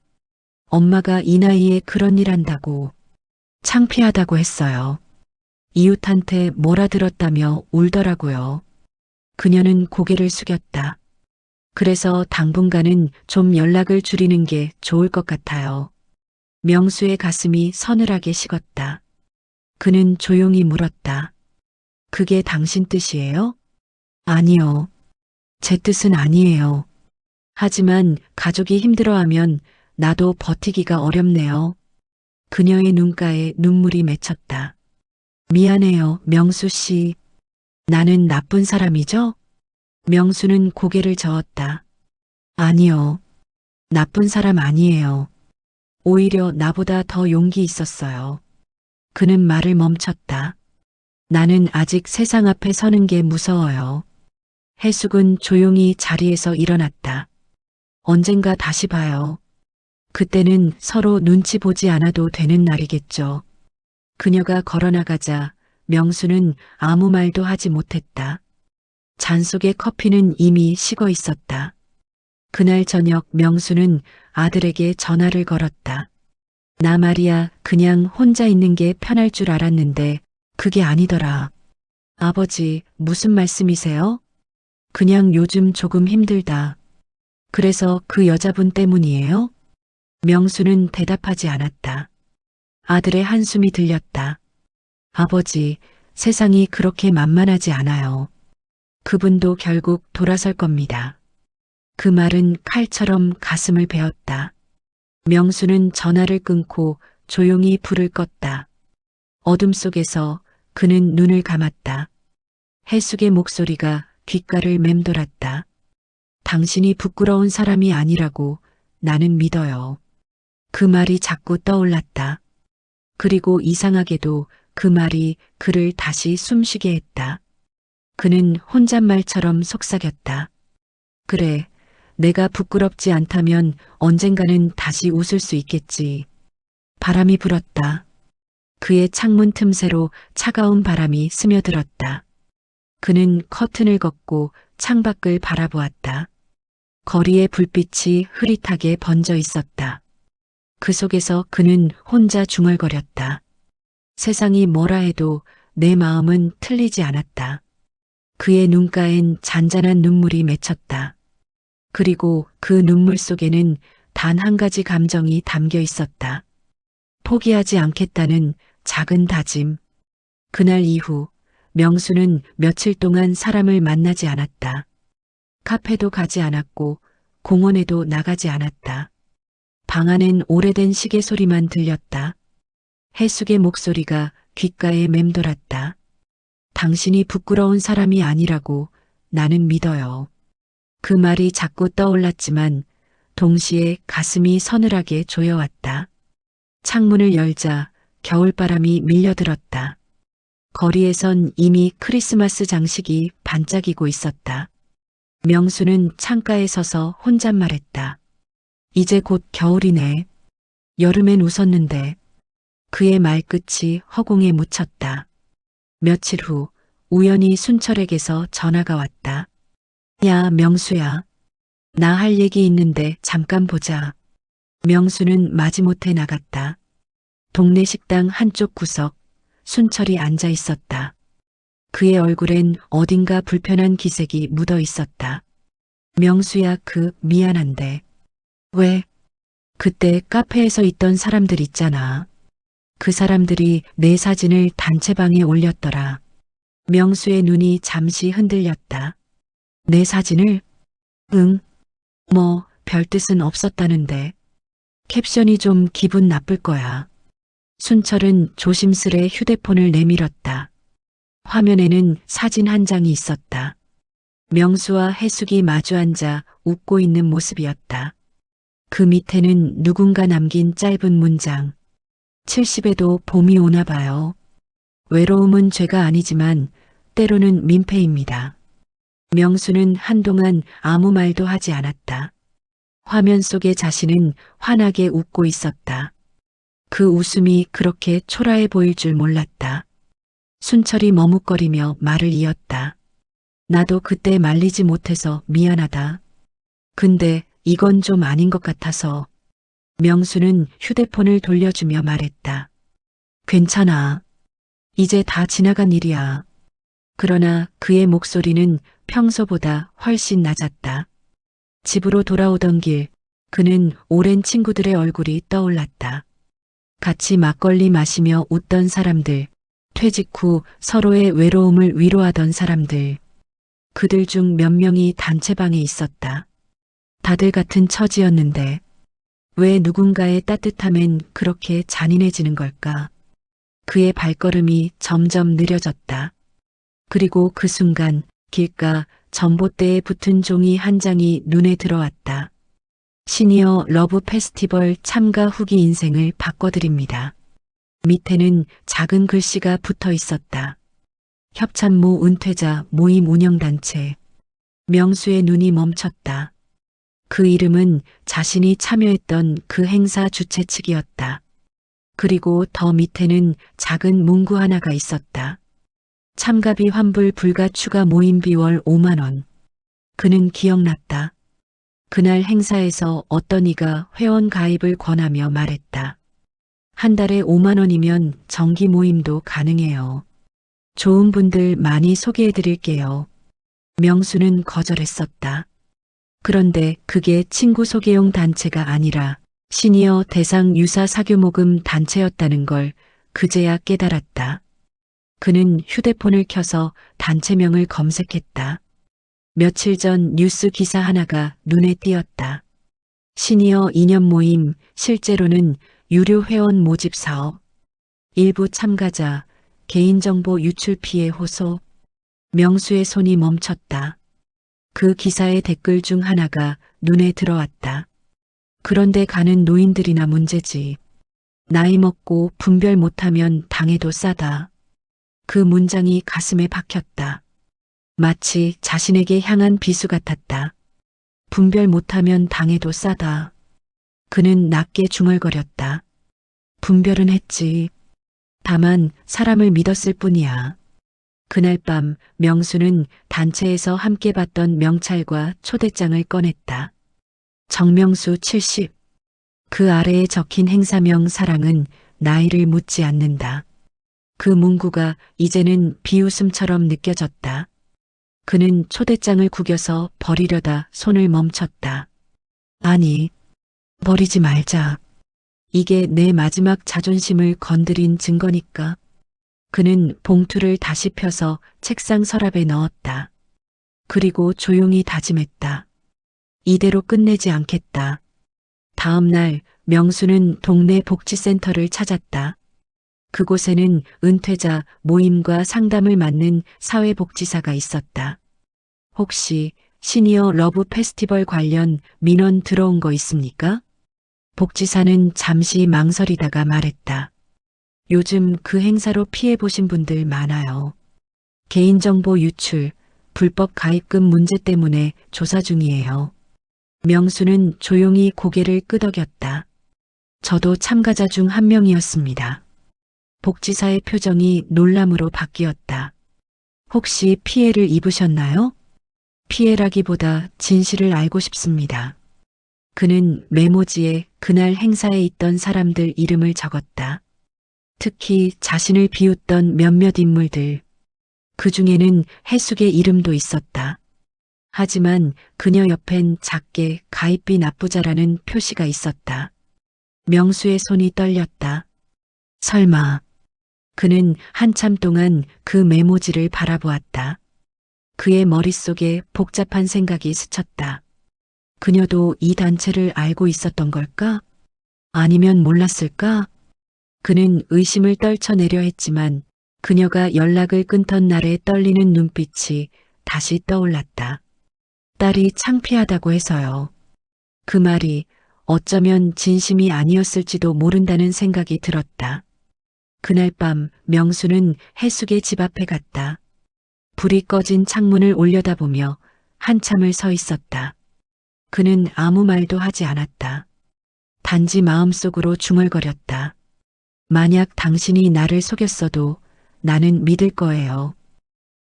엄마가 이 나이에 그런 일 한다고. 창피하다고 했어요. 이웃한테 뭐라 들었다며 울더라고요. 그녀는 고개를 숙였다. 그래서 당분간은 좀 연락을 줄이는 게 좋을 것 같아요. 명수의 가슴이 서늘하게 식었다. 그는 조용히 물었다. 그게 당신 뜻이에요? 아니요. 제 뜻은 아니에요. 하지만 가족이 힘들어하면 나도 버티기가 어렵네요. 그녀의 눈가에 눈물이 맺혔다. 미안해요, 명수 씨. 나는 나쁜 사람이죠? 명수는 고개를 저었다. 아니요. 나쁜 사람 아니에요. 오히려 나보다 더 용기 있었어요. 그는 말을 멈췄다. 나는 아직 세상 앞에 서는 게 무서워요. 해숙은 조용히 자리에서 일어났다. 언젠가 다시 봐요. 그때는 서로 눈치 보지 않아도 되는 날이겠죠. 그녀가 걸어나가자 명수는 아무 말도 하지 못했다. 잔 속의 커피는 이미 식어 있었다. 그날 저녁 명수는 아들에게 전화를 걸었다. 나 말이야 그냥 혼자 있는 게 편할 줄 알았는데 그게 아니더라. 아버지, 무슨 말씀이세요? 그냥 요즘 조금 힘들다. 그래서 그 여자분 때문이에요? 명수는 대답하지 않았다. 아들의 한숨이 들렸다. 아버지, 세상이 그렇게 만만하지 않아요. 그분도 결국 돌아설 겁니다. 그 말은 칼처럼 가슴을 베었다. 명수는 전화를 끊고 조용히 불을 껐다. 어둠 속에서 그는 눈을 감았다. 해숙의 목소리가 귓가를 맴돌았다. 당신이 부끄러운 사람이 아니라고 나는 믿어요. 그 말이 자꾸 떠올랐다. 그리고 이상하게도 그 말이 그를 다시 숨쉬게 했다. 그는 혼잣말처럼 속삭였다. 그래, 내가 부끄럽지 않다면 언젠가는 다시 웃을 수 있겠지. 바람이 불었다. 그의 창문 틈새로 차가운 바람이 스며들었다. 그는 커튼을 걷고 창밖을 바라보았다. 거리의 불빛이 흐릿하게 번져 있었다. 그 속에서 그는 혼자 중얼거렸다. 세상이 뭐라 해도 내 마음은 틀리지 않았다. 그의 눈가엔 잔잔한 눈물이 맺혔다. 그리고 그 눈물 속에는 단 한 가지 감정이 담겨 있었다. 포기하지 않겠다는 작은 다짐. 그날 이후 명수는 며칠 동안 사람을 만나지 않았다. 카페도 가지 않았고 공원에도 나가지 않았다. 방 안엔 오래된 시계 소리만 들렸다. 해숙의 목소리가 귓가에 맴돌았다. 당신이 부끄러운 사람이 아니라고 나는 믿어요. 그 말이 자꾸 떠올랐지만 동시에 가슴이 서늘하게 조여왔다. 창문을 열자 겨울바람이 밀려들었다. 거리에선 이미 크리스마스 장식이 반짝이고 있었다. 명수는 창가에 서서 혼잣말했다. 이제 곧 겨울이네. 여름엔 웃었는데. 그의 말끝이 허공에 묻혔다. 며칠 후 우연히 순철에게서 전화가 왔다. 야, 명수야. 나 할 얘기 있는데 잠깐 보자. 명수는 마지못해 나갔다. 동네 식당 한쪽 구석, 순철이 앉아 있었다. 그의 얼굴엔 어딘가 불편한 기색이 묻어 있었다. 명수야, 미안한데. 왜? 그때 카페에서 있던 사람들 있잖아. 그 사람들이 내 사진을 단체방에 올렸더라. 명수의 눈이 잠시 흔들렸다. 내 사진을? 응. 뭐, 별 뜻은 없었다는데. 캡션이 좀 기분 나쁠 거야. 순철은 조심스레 휴대폰을 내밀었다. 화면에는 사진 한 장이 있었다. 명수와 해숙이 마주 앉아 웃고 있는 모습이었다. 그 밑에는 누군가 남긴 짧은 문장. 70에도 봄이 오나 봐요. 외로움은 죄가 아니지만 때로는 민폐입니다. 명수는 한동안 아무 말도 하지 않았다. 화면 속의 자신은 환하게 웃고 있었다. 그 웃음이 그렇게 초라해 보일 줄 몰랐다. 순철이 머뭇거리며 말을 이었다. 나도 그때 말리지 못해서 미안하다. 근데 이건 좀 아닌 것 같아서. 명수는 휴대폰을 돌려주며 말했다. 괜찮아. 이제 다 지나간 일이야. 그러나 그의 목소리는 평소보다 훨씬 낮았다. 집으로 돌아오던 길, 그는 오랜 친구들의 얼굴이 떠올랐다. 같이 막걸리 마시며 웃던 사람들, 퇴직 후 서로의 외로움을 위로하던 사람들. 그들 중 몇 명이 단체방에 있었다. 다들 같은 처지였는데 왜 누군가의 따뜻함엔 그렇게 잔인해지는 걸까? 그의 발걸음이 점점 느려졌다. 그리고 그 순간 길가 전봇대에 붙은 종이 한 장이 눈에 들어왔다. 시니어 러브 페스티벌 참가 후기 인생을 바꿔드립니다. 밑에는 작은 글씨가 붙어 있었다. 협찬모 은퇴자 모임 운영단체. 명수의 눈이 멈췄다. 그 이름은 자신이 참여했던 그 행사 주최 측이었다. 그리고 더 밑에는 작은 문구 하나가 있었다. 참가비 환불 불가 추가 모임비 월 5만 원. 그는 기억났다. 그날 행사에서 어떤 이가 회원 가입을 권하며 말했다. 한 달에 5만 원이면 정기 모임도 가능해요. 좋은 분들 많이 소개해드릴게요. 명수는 거절했었다. 그런데 그게 친구 소개용 단체가 아니라 시니어 대상 유사 사교모금 단체였다는 걸 그제야 깨달았다. 그는 휴대폰을 켜서 단체명을 검색했다. 며칠 전 뉴스 기사 하나가 눈에 띄었다. 시니어 2년 모임, 실제로는 유료 회원 모집 사업. 일부 참가자, 개인정보 유출 피해 호소. 명수의 손이 멈췄다. 그 기사의 댓글 중 하나가 눈에 들어왔다. 그런데 가는 노인들이나 문제지. 나이 먹고 분별 못하면 당해도 싸다. 그 문장이 가슴에 박혔다. 마치 자신에게 향한 비수 같았다. 분별 못하면 당해도 싸다. 그는 낮게 중얼거렸다. 분별은 했지. 다만 사람을 믿었을 뿐이야. 그날 밤 명수는 단체에서 함께 봤던 명찰과 초대장을 꺼냈다. 정명수 70. 그 아래에 적힌 행사명 사랑은 나이를 묻지 않는다. 그 문구가 이제는 비웃음처럼 느껴졌다. 그는 초대장을 구겨서 버리려다 손을 멈췄다. 아니, 버리지 말자. 이게 내 마지막 자존심을 건드린 증거니까. 그는 봉투를 다시 펴서 책상 서랍에 넣었다. 그리고 조용히 다짐했다. 이대로 끝내지 않겠다. 다음 날 명수는 동네 복지센터를 찾았다. 그곳에는 은퇴자 모임과 상담을 맡는 사회복지사가 있었다. 혹시 시니어 러브 페스티벌 관련 민원 들어온 거 있습니까? 복지사는 잠시 망설이다가 말했다. 요즘 그 행사로 피해보신 분들 많아요. 개인정보 유출, 불법 가입금 문제 때문에 조사 중이에요. 명수는 조용히 고개를 끄덕였다. 저도 참가자 중 한 명이었습니다. 복지사의 표정이 놀람으로 바뀌었다. 혹시 피해를 입으셨나요? 피해라기보다 진실을 알고 싶습니다. 그는 메모지에 그날 행사에 있던 사람들 이름을 적었다. 특히 자신을 비웃던 몇몇 인물들. 그 중에는 해숙의 이름도 있었다. 하지만 그녀 옆엔 작게 가입비 납부자라는 표시가 있었다. 명수의 손이 떨렸다. 설마. 그는 한참 동안 그 메모지를 바라보았다. 그의 머릿속에 복잡한 생각이 스쳤다. 그녀도 이 단체를 알고 있었던 걸까? 아니면 몰랐을까? 그는 의심을 떨쳐내려 했지만 그녀가 연락을 끊던 날의 떨리는 눈빛이 다시 떠올랐다. 딸이 창피하다고 해서요. 그 말이 어쩌면 진심이 아니었을지도 모른다는 생각이 들었다. 그날 밤 명수는 해숙의 집 앞에 갔다. 불이 꺼진 창문을 올려다보며 한참을 서 있었다. 그는 아무 말도 하지 않았다. 단지 마음속으로 중얼거렸다. 만약 당신이 나를 속였어도 나는 믿을 거예요.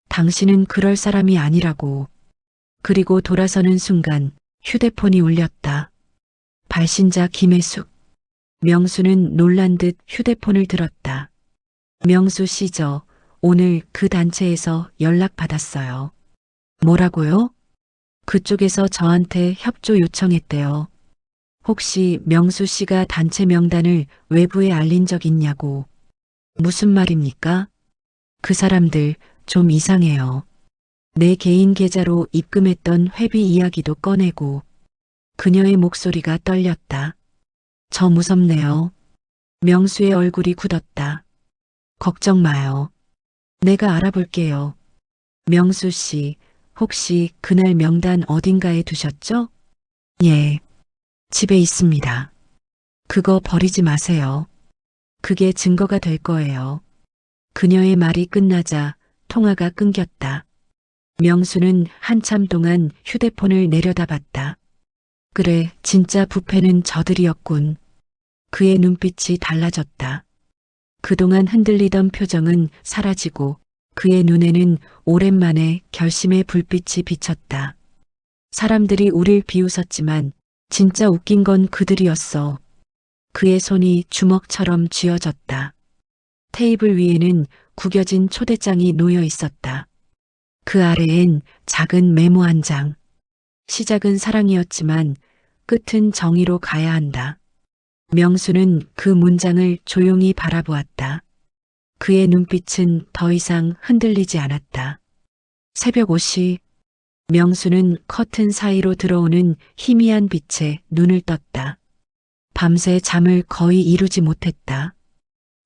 당신은 그럴 사람이 아니라고. 그리고 돌아서는 순간 휴대폰이 울렸다. 발신자 김혜숙. 명수는 놀란 듯 휴대폰을 들었다. 명수 씨죠. 오늘 그 단체에서 연락받았어요. 뭐라고요? 그쪽에서 저한테 협조 요청했대요. 혹시 명수 씨가 단체 명단을 외부에 알린 적 있냐고. 무슨 말입니까? 그 사람들 좀 이상해요. 내 개인 계좌로 입금했던 회비 이야기도 꺼내고. 그녀의 목소리가 떨렸다. 저 무섭네요. 명수의 얼굴이 굳었다. 걱정 마요. 내가 알아볼게요. 명수 씨, 혹시 그날 명단 어딘가에 두셨죠? 예. 집에 있습니다. 그거 버리지 마세요. 그게 증거가 될 거예요. 그녀의 말이 끝나자 통화가 끊겼다. 명수는 한참 동안 휴대폰을 내려다봤다. 그래, 진짜 부패는 저들이었군. 그의 눈빛이 달라졌다. 그동안 흔들리던 표정은 사라지고 그의 눈에는 오랜만에 결심의 불빛이 비쳤다. 사람들이 우릴 비웃었지만 진짜 웃긴 건 그들이었어. 그의 손이 주먹처럼 쥐어졌다. 테이블 위에는 구겨진 초대장이 놓여 있었다. 그 아래엔 작은 메모 한 장. 시작은 사랑이었지만 끝은 정의로 가야 한다. 명수는 그 문장을 조용히 바라보았다. 그의 눈빛은 더 이상 흔들리지 않았다. 새벽 5시, 명수는 커튼 사이로 들어오는 희미한 빛에 눈을 떴다. 밤새 잠을 거의 이루지 못했다.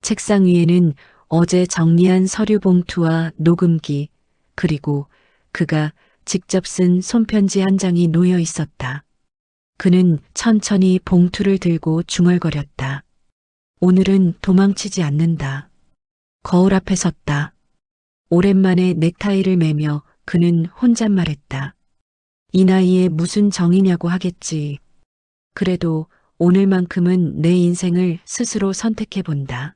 책상 위에는 어제 정리한 서류 봉투와 녹음기, 그리고 그가 직접 쓴 손편지 한 장이 놓여 있었다. 그는 천천히 봉투를 들고 중얼거렸다. 오늘은 도망치지 않는다. 거울 앞에 섰다. 오랜만에 넥타이를 매며 그는 혼잣말했다. 이 나이에 무슨 정이냐고 하겠지. 그래도 오늘만큼은 내 인생을 스스로 선택해본다.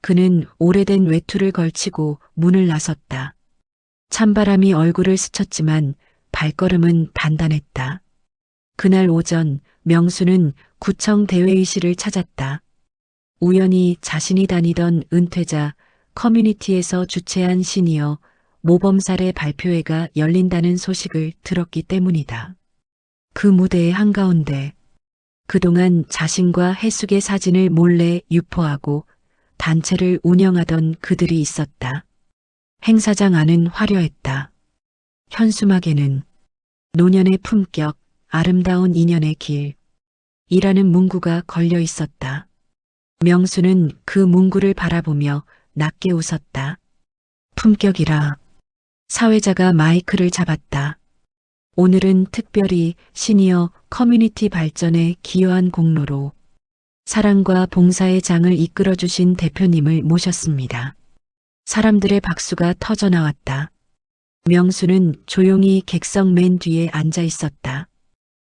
그는 오래된 외투를 걸치고 문을 나섰다. 찬바람이 얼굴을 스쳤지만 발걸음은 단단했다. 그날 오전 명수는 구청 대회의실을 찾았다. 우연히 자신이 다니던 은퇴자 커뮤니티에서 주최한 시니어 모범 사례 발표회가 열린다는 소식을 들었기 때문이다. 그 무대의 한가운데 그동안 자신과 해숙의 사진을 몰래 유포하고 단체를 운영하던 그들이 있었다. 행사장 안은 화려했다. 현수막에는 노년의 품격, 아름다운 인연의 길, 이라는 문구가 걸려 있었다. 명수는 그 문구를 바라보며 낮게 웃었다. 품격이라. 사회자가 마이크를 잡았다. 오늘은 특별히 시니어 커뮤니티 발전에 기여한 공로로 사랑과 봉사의 장을 이끌어주신 대표님을 모셨습니다. 사람들의 박수가 터져 나왔다. 명수는 조용히 객석 맨 뒤에 앉아 있었다.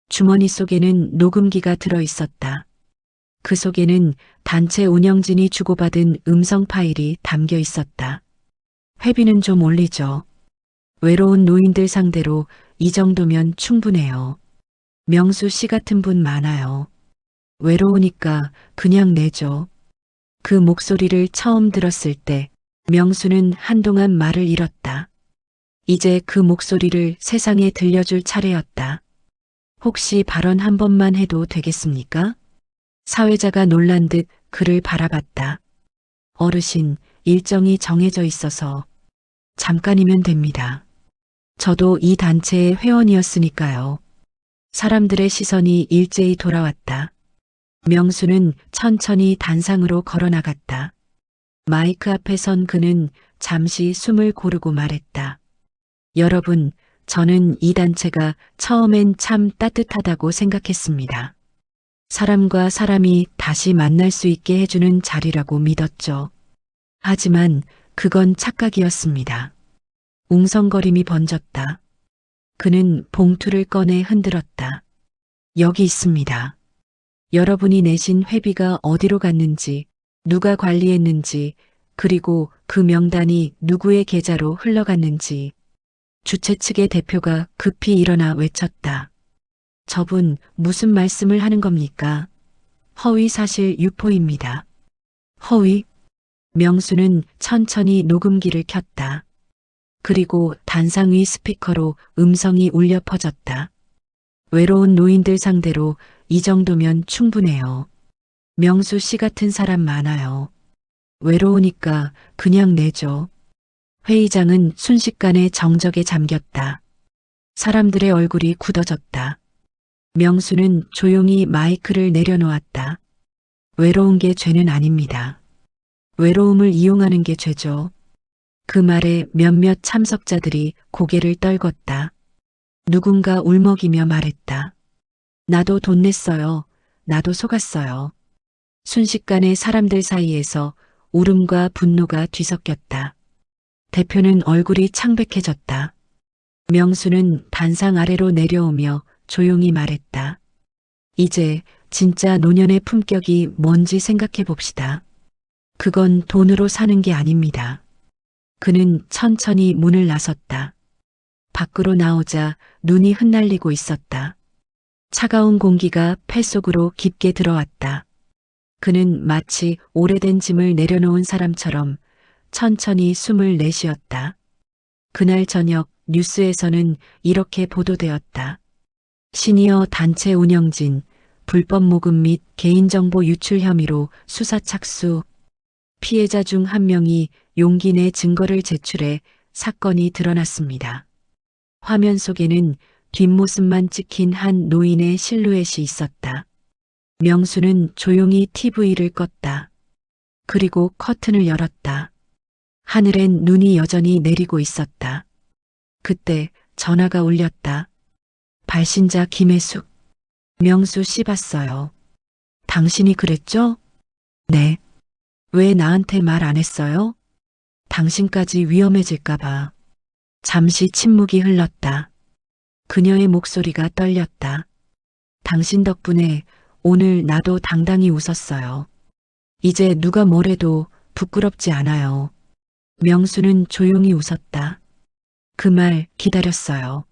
주머니 속에는 녹음기가 들어 있었다. 그 속에는 단체 운영진이 주고받은 음성 파일이 담겨 있었다. 회비는 좀 올리죠. 외로운 노인들 상대로 이 정도면 충분해요. 명수 씨 같은 분 많아요. 외로우니까 그냥 내죠. 그 목소리를 처음 들었을 때 명수는 한동안 말을 잃었다. 이제 그 목소리를 세상에 들려줄 차례였다. 혹시 발언 한 번만 해도 되겠습니까? 사회자가 놀란 듯 그를 바라봤다. 어르신, 일정이 정해져 있어서 잠깐이면 됩니다. 저도 이 단체의 회원이었으니까요. 사람들의 시선이 일제히 돌아왔다. 명수는 천천히 단상으로 걸어 나갔다. 마이크 앞에 선 그는 잠시 숨을 고르고 말했다. 여러분, 저는 이 단체가 처음엔 참 따뜻하다고 생각했습니다. 사람과 사람이 다시 만날 수 있게 해주는 자리라고 믿었죠. 하지만 그건 착각이었습니다. 웅성거림이 번졌다. 그는 봉투를 꺼내 흔들었다. 여기 있습니다. 여러분이 내신 회비가 어디로 갔는지, 누가 관리했는지, 그리고 그 명단이 누구의 계좌로 흘러갔는지. 주최 측의 대표가 급히 일어나 외쳤다. 저분 무슨 말씀을 하는 겁니까? 허위 사실 유포입니다. 허위? 명수는 천천히 녹음기를 켰다. 그리고 단상 위 스피커로 음성이 울려 퍼졌다. 외로운 노인들 상대로 이 정도면 충분해요. 명수 씨 같은 사람 많아요. 외로우니까 그냥 내죠. 회의장은 순식간에 정적에 잠겼다. 사람들의 얼굴이 굳어졌다. 명수는 조용히 마이크를 내려놓았다. 외로운 게 죄는 아닙니다. 외로움을 이용하는 게 죄죠. 그 말에 몇몇 참석자들이 고개를 떨궜다. 누군가 울먹이며 말했다. 나도 돈 냈어요. 나도 속았어요. 순식간에 사람들 사이에서 울음과 분노가 뒤섞였다. 대표는 얼굴이 창백해졌다. 명수는 단상 아래로 내려오며 조용히 말했다. 이제 진짜 노년의 품격이 뭔지 생각해 봅시다. 그건 돈으로 사는 게 아닙니다. 그는 천천히 문을 나섰다. 밖으로 나오자 눈이 흩날리고 있었다. 차가운 공기가 폐 속으로 깊게 들어왔다. 그는 마치 오래된 짐을 내려놓은 사람처럼 천천히 숨을 내쉬었다. 그날 저녁 뉴스에서는 이렇게 보도되었다. 시니어 단체 운영진, 불법 모금 및 개인정보 유출 혐의로 수사 착수. 피해자 중 한 명이 용기 내 증거를 제출해 사건이 드러났습니다. 화면 속에는 뒷모습만 찍힌 한 노인의 실루엣이 있었다. 명수는 조용히 TV를 껐다. 그리고 커튼을 열었다. 하늘엔 눈이 여전히 내리고 있었다. 그때 전화가 울렸다. 발신자 김혜숙. 명수 씨 봤어요. 당신이 그랬죠? 네. 왜 나한테 말 안 했어요? 당신까지 위험해질까봐. 잠시 침묵이 흘렀다. 그녀의 목소리가 떨렸다. 당신 덕분에 오늘 나도 당당히 웃었어요. 이제 누가 뭐래도 부끄럽지 않아요. 명수는 조용히 웃었다. 그 말 기다렸어요.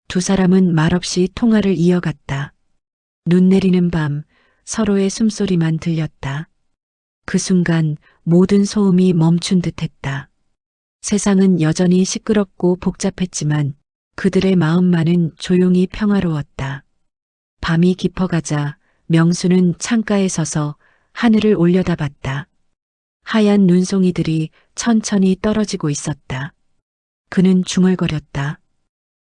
두 사람은 말없이 통화를 이어갔다. 눈 내리는 밤 서로의 숨소리만 들렸다. 그 순간 모든 소음이 멈춘 듯했다. 세상은 여전히 시끄럽고 복잡했지만 그들의 마음만은 조용히 평화로웠다. 밤이 깊어가자 명수는 창가에 서서 하늘을 올려다봤다. 하얀 눈송이들이 천천히 떨어지고 있었다. 그는 중얼거렸다.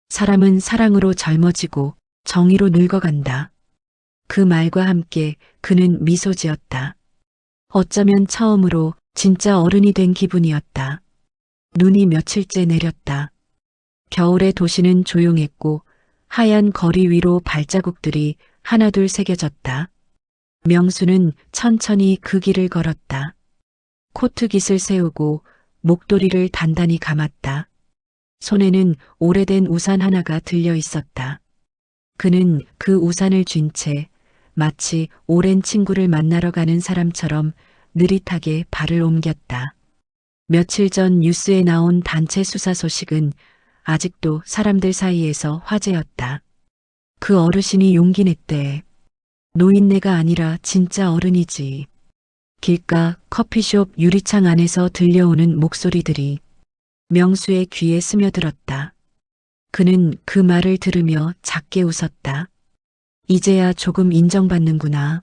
사람은 사랑으로 젊어지고 정의로 늙어간다. 그 말과 함께 그는 미소 지었다. 어쩌면 처음으로 진짜 어른이 된 기분이었다. 눈이 며칠째 내렸다. 겨울의 도시는 조용했고 하얀 거리 위로 발자국들이 하나둘 새겨졌다. 명수는 천천히 그 길을 걸었다. 코트깃을 세우고 목도리를 단단히 감았다. 손에는 오래된 우산 하나가 들려 있었다. 그는 그 우산을 쥔 채 마치 오랜 친구를 만나러 가는 사람처럼 느릿하게 발을 옮겼다. 며칠 전 뉴스에 나온 단체 수사 소식은 아직도 사람들 사이에서 화제였다. 그 어르신이 용기 냈대. 노인네가 아니라 진짜 어른이지. 길가 커피숍 유리창 안에서 들려오는 목소리들이 명수의 귀에 스며들었다. 그는 그 말을 들으며 작게 웃었다. 이제야 조금 인정받는구나.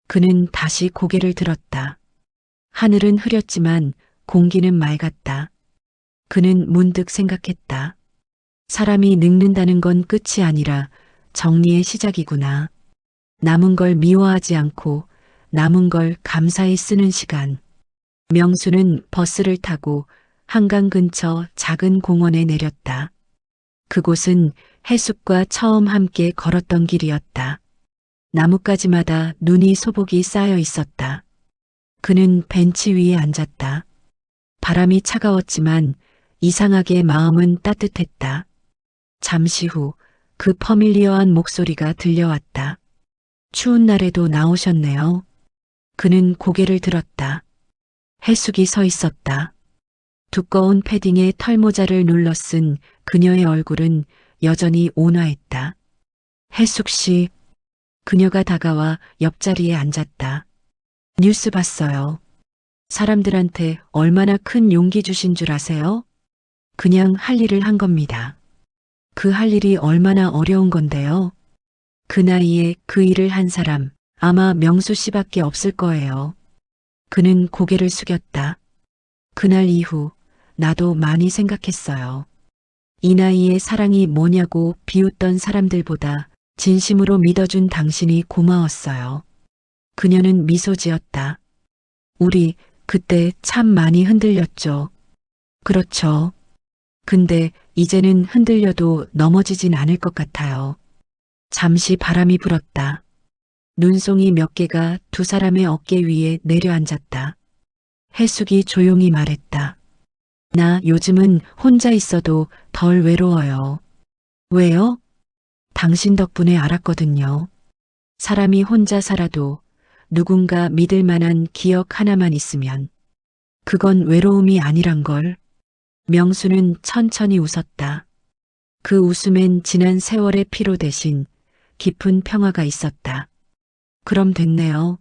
그는 다시 고개를 들었다. 하늘은 흐렸지만 공기는 맑았다. 그는 문득 생각했다. 사람이 늙는다는 건 끝이 아니라 정리의 시작이구나. 남은 걸 미워하지 않고 남은 걸 감사히 쓰는 시간. 명수는 버스를 타고 한강 근처 작은 공원에 내렸다. 그곳은 해숙과 처음 함께 걸었던 길이었다. 나뭇가지마다 눈이 소복이 쌓여 있었다. 그는 벤치 위에 앉았다. 바람이 차가웠지만 이상하게 마음은 따뜻했다. 잠시 후 그 퍼밀리어한 목소리가 들려왔다. 추운 날에도 나오셨네요. 그는 고개를 들었다. 해숙이 서 있었다. 두꺼운 패딩에 털모자를 눌러 쓴 그녀의 얼굴은 여전히 온화했다. 해숙 씨, 그녀가 다가와 옆자리에 앉았다. 뉴스 봤어요. 사람들한테 얼마나 큰 용기 주신 줄 아세요? 그냥 할 일을 한 겁니다. 그 할 일이 얼마나 어려운 건데요. 그 나이에 그 일을 한 사람 아마 명수 씨밖에 없을 거예요. 그는 고개를 숙였다. 그날 이후 나도 많이 생각했어요. 이 나이에 사랑이 뭐냐고 비웃던 사람들보다 진심으로 믿어준 당신이 고마웠어요. 그녀는 미소 지었다. 우리 그때 참 많이 흔들렸죠. 그렇죠. 근데 이제는 흔들려도 넘어지진 않을 것 같아요. 잠시 바람이 불었다. 눈송이 몇 개가 두 사람의 어깨 위에 내려앉았다. 해숙이 조용히 말했다. 나 요즘은 혼자 있어도 덜 외로워요. 왜요? 당신 덕분에 알았거든요. 사람이 혼자 살아도 누군가 믿을 만한 기억 하나만 있으면 그건 외로움이 아니란 걸. 명수는 천천히 웃었다. 그 웃음엔 지난 세월의 피로 대신 깊은 평화가 있었다. 그럼 됐네요.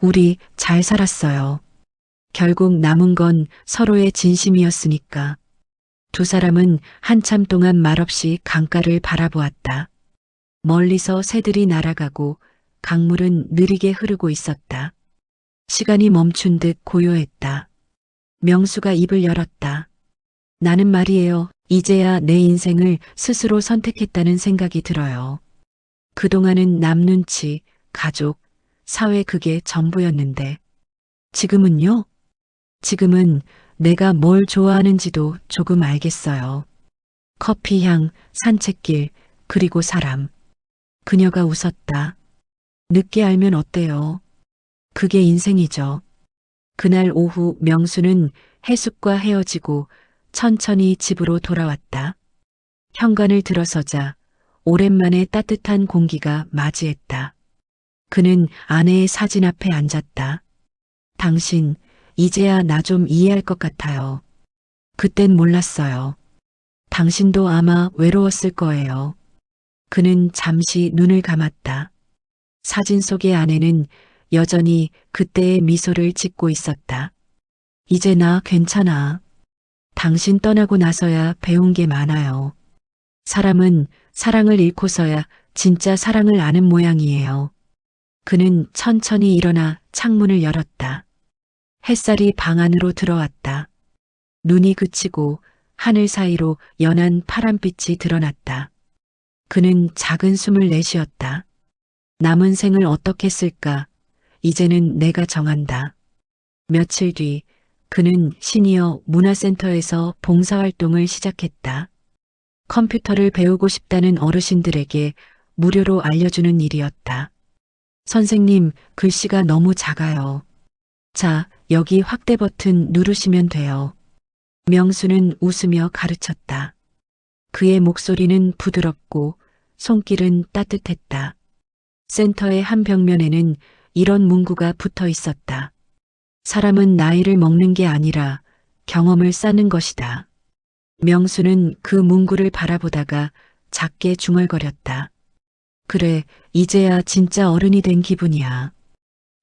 우리 잘 살았어요. 결국 남은 건 서로의 진심이었으니까. 두 사람은 한참 동안 말없이 강가를 바라보았다. 멀리서 새들이 날아가고 강물은 느리게 흐르고 있었다. 시간이 멈춘 듯 고요했다. 명수가 입을 열었다. 나는 말이에요. 이제야 내 인생을 스스로 선택했다는 생각이 들어요. 그동안은 남 눈치, 가족, 사회 그게 전부였는데. 지금은요? 지금은 내가 뭘 좋아하는지도 조금 알겠어요. 커피 향, 산책길, 그리고 사람. 그녀가 웃었다. 늦게 알면 어때요? 그게 인생이죠. 그날 오후 명수는 해숙과 헤어지고 천천히 집으로 돌아왔다. 현관을 들어서자 오랜만에 따뜻한 공기가 맞이했다. 그는 아내의 사진 앞에 앉았다. 당신, 이제야 나 좀 이해할 것 같아요. 그땐 몰랐어요. 당신도 아마 외로웠을 거예요. 그는 잠시 눈을 감았다. 사진 속의 아내는 여전히 그때의 미소를 짓고 있었다. 이제 나 괜찮아. 당신 떠나고 나서야 배운 게 많아요. 사람은 사랑을 잃고서야 진짜 사랑을 아는 모양이에요. 그는 천천히 일어나 창문을 열었다. 햇살이 방 안으로 들어왔다. 눈이 그치고 하늘 사이로 연한 파란빛이 드러났다. 그는 작은 숨을 내쉬었다. 남은 생을 어떻게 쓸까? 이제는 내가 정한다. 며칠 뒤 그는 시니어 문화센터에서 봉사활동을 시작했다. 컴퓨터를 배우고 싶다는 어르신들에게 무료로 알려주는 일이었다. 선생님, 글씨가 너무 작아요. 자, 여기 확대 버튼 누르시면 돼요. 명수는 웃으며 가르쳤다. 그의 목소리는 부드럽고 손길은 따뜻했다. 센터의 한 벽면에는 이런 문구가 붙어 있었다. 사람은 나이를 먹는 게 아니라 경험을 쌓는 것이다. 명수는 그 문구를 바라보다가 작게 중얼거렸다. 그래, 이제야 진짜 어른이 된 기분이야.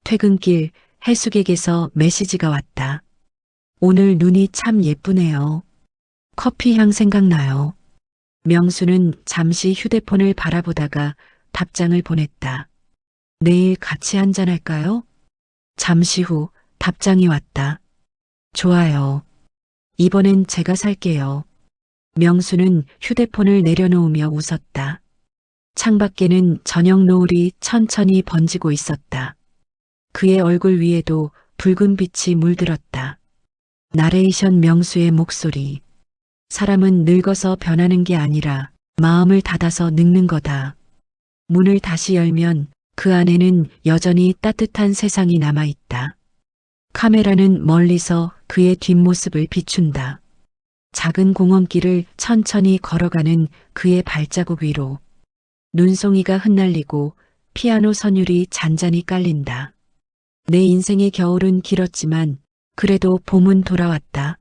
퇴근길 해숙에게서 메시지가 왔다. 오늘 눈이 참 예쁘네요. 커피 향 생각나요. 명수는 잠시 휴대폰을 바라보다가 답장을 보냈다. 내일 같이 한잔할까요? 잠시 후 답장이 왔다. 좋아요. 이번엔 제가 살게요. 명수는 휴대폰을 내려놓으며 웃었다. 창밖에는 저녁 노을이 천천히 번지고 있었다. 그의 얼굴 위에도 붉은 빛이 물들었다. 나레이션 명수의 목소리. 사람은 늙어서 변하는 게 아니라 마음을 닫아서 늙는 거다. 문을 다시 열면 그 안에는 여전히 따뜻한 세상이 남아있다. 카메라는 멀리서 그의 뒷모습을 비춘다. 작은 공원길을 천천히 걸어가는 그의 발자국 위로 눈송이가 흩날리고 피아노 선율이 잔잔히 깔린다. 내 인생의 겨울은 길었지만 그래도 봄은 돌아왔다.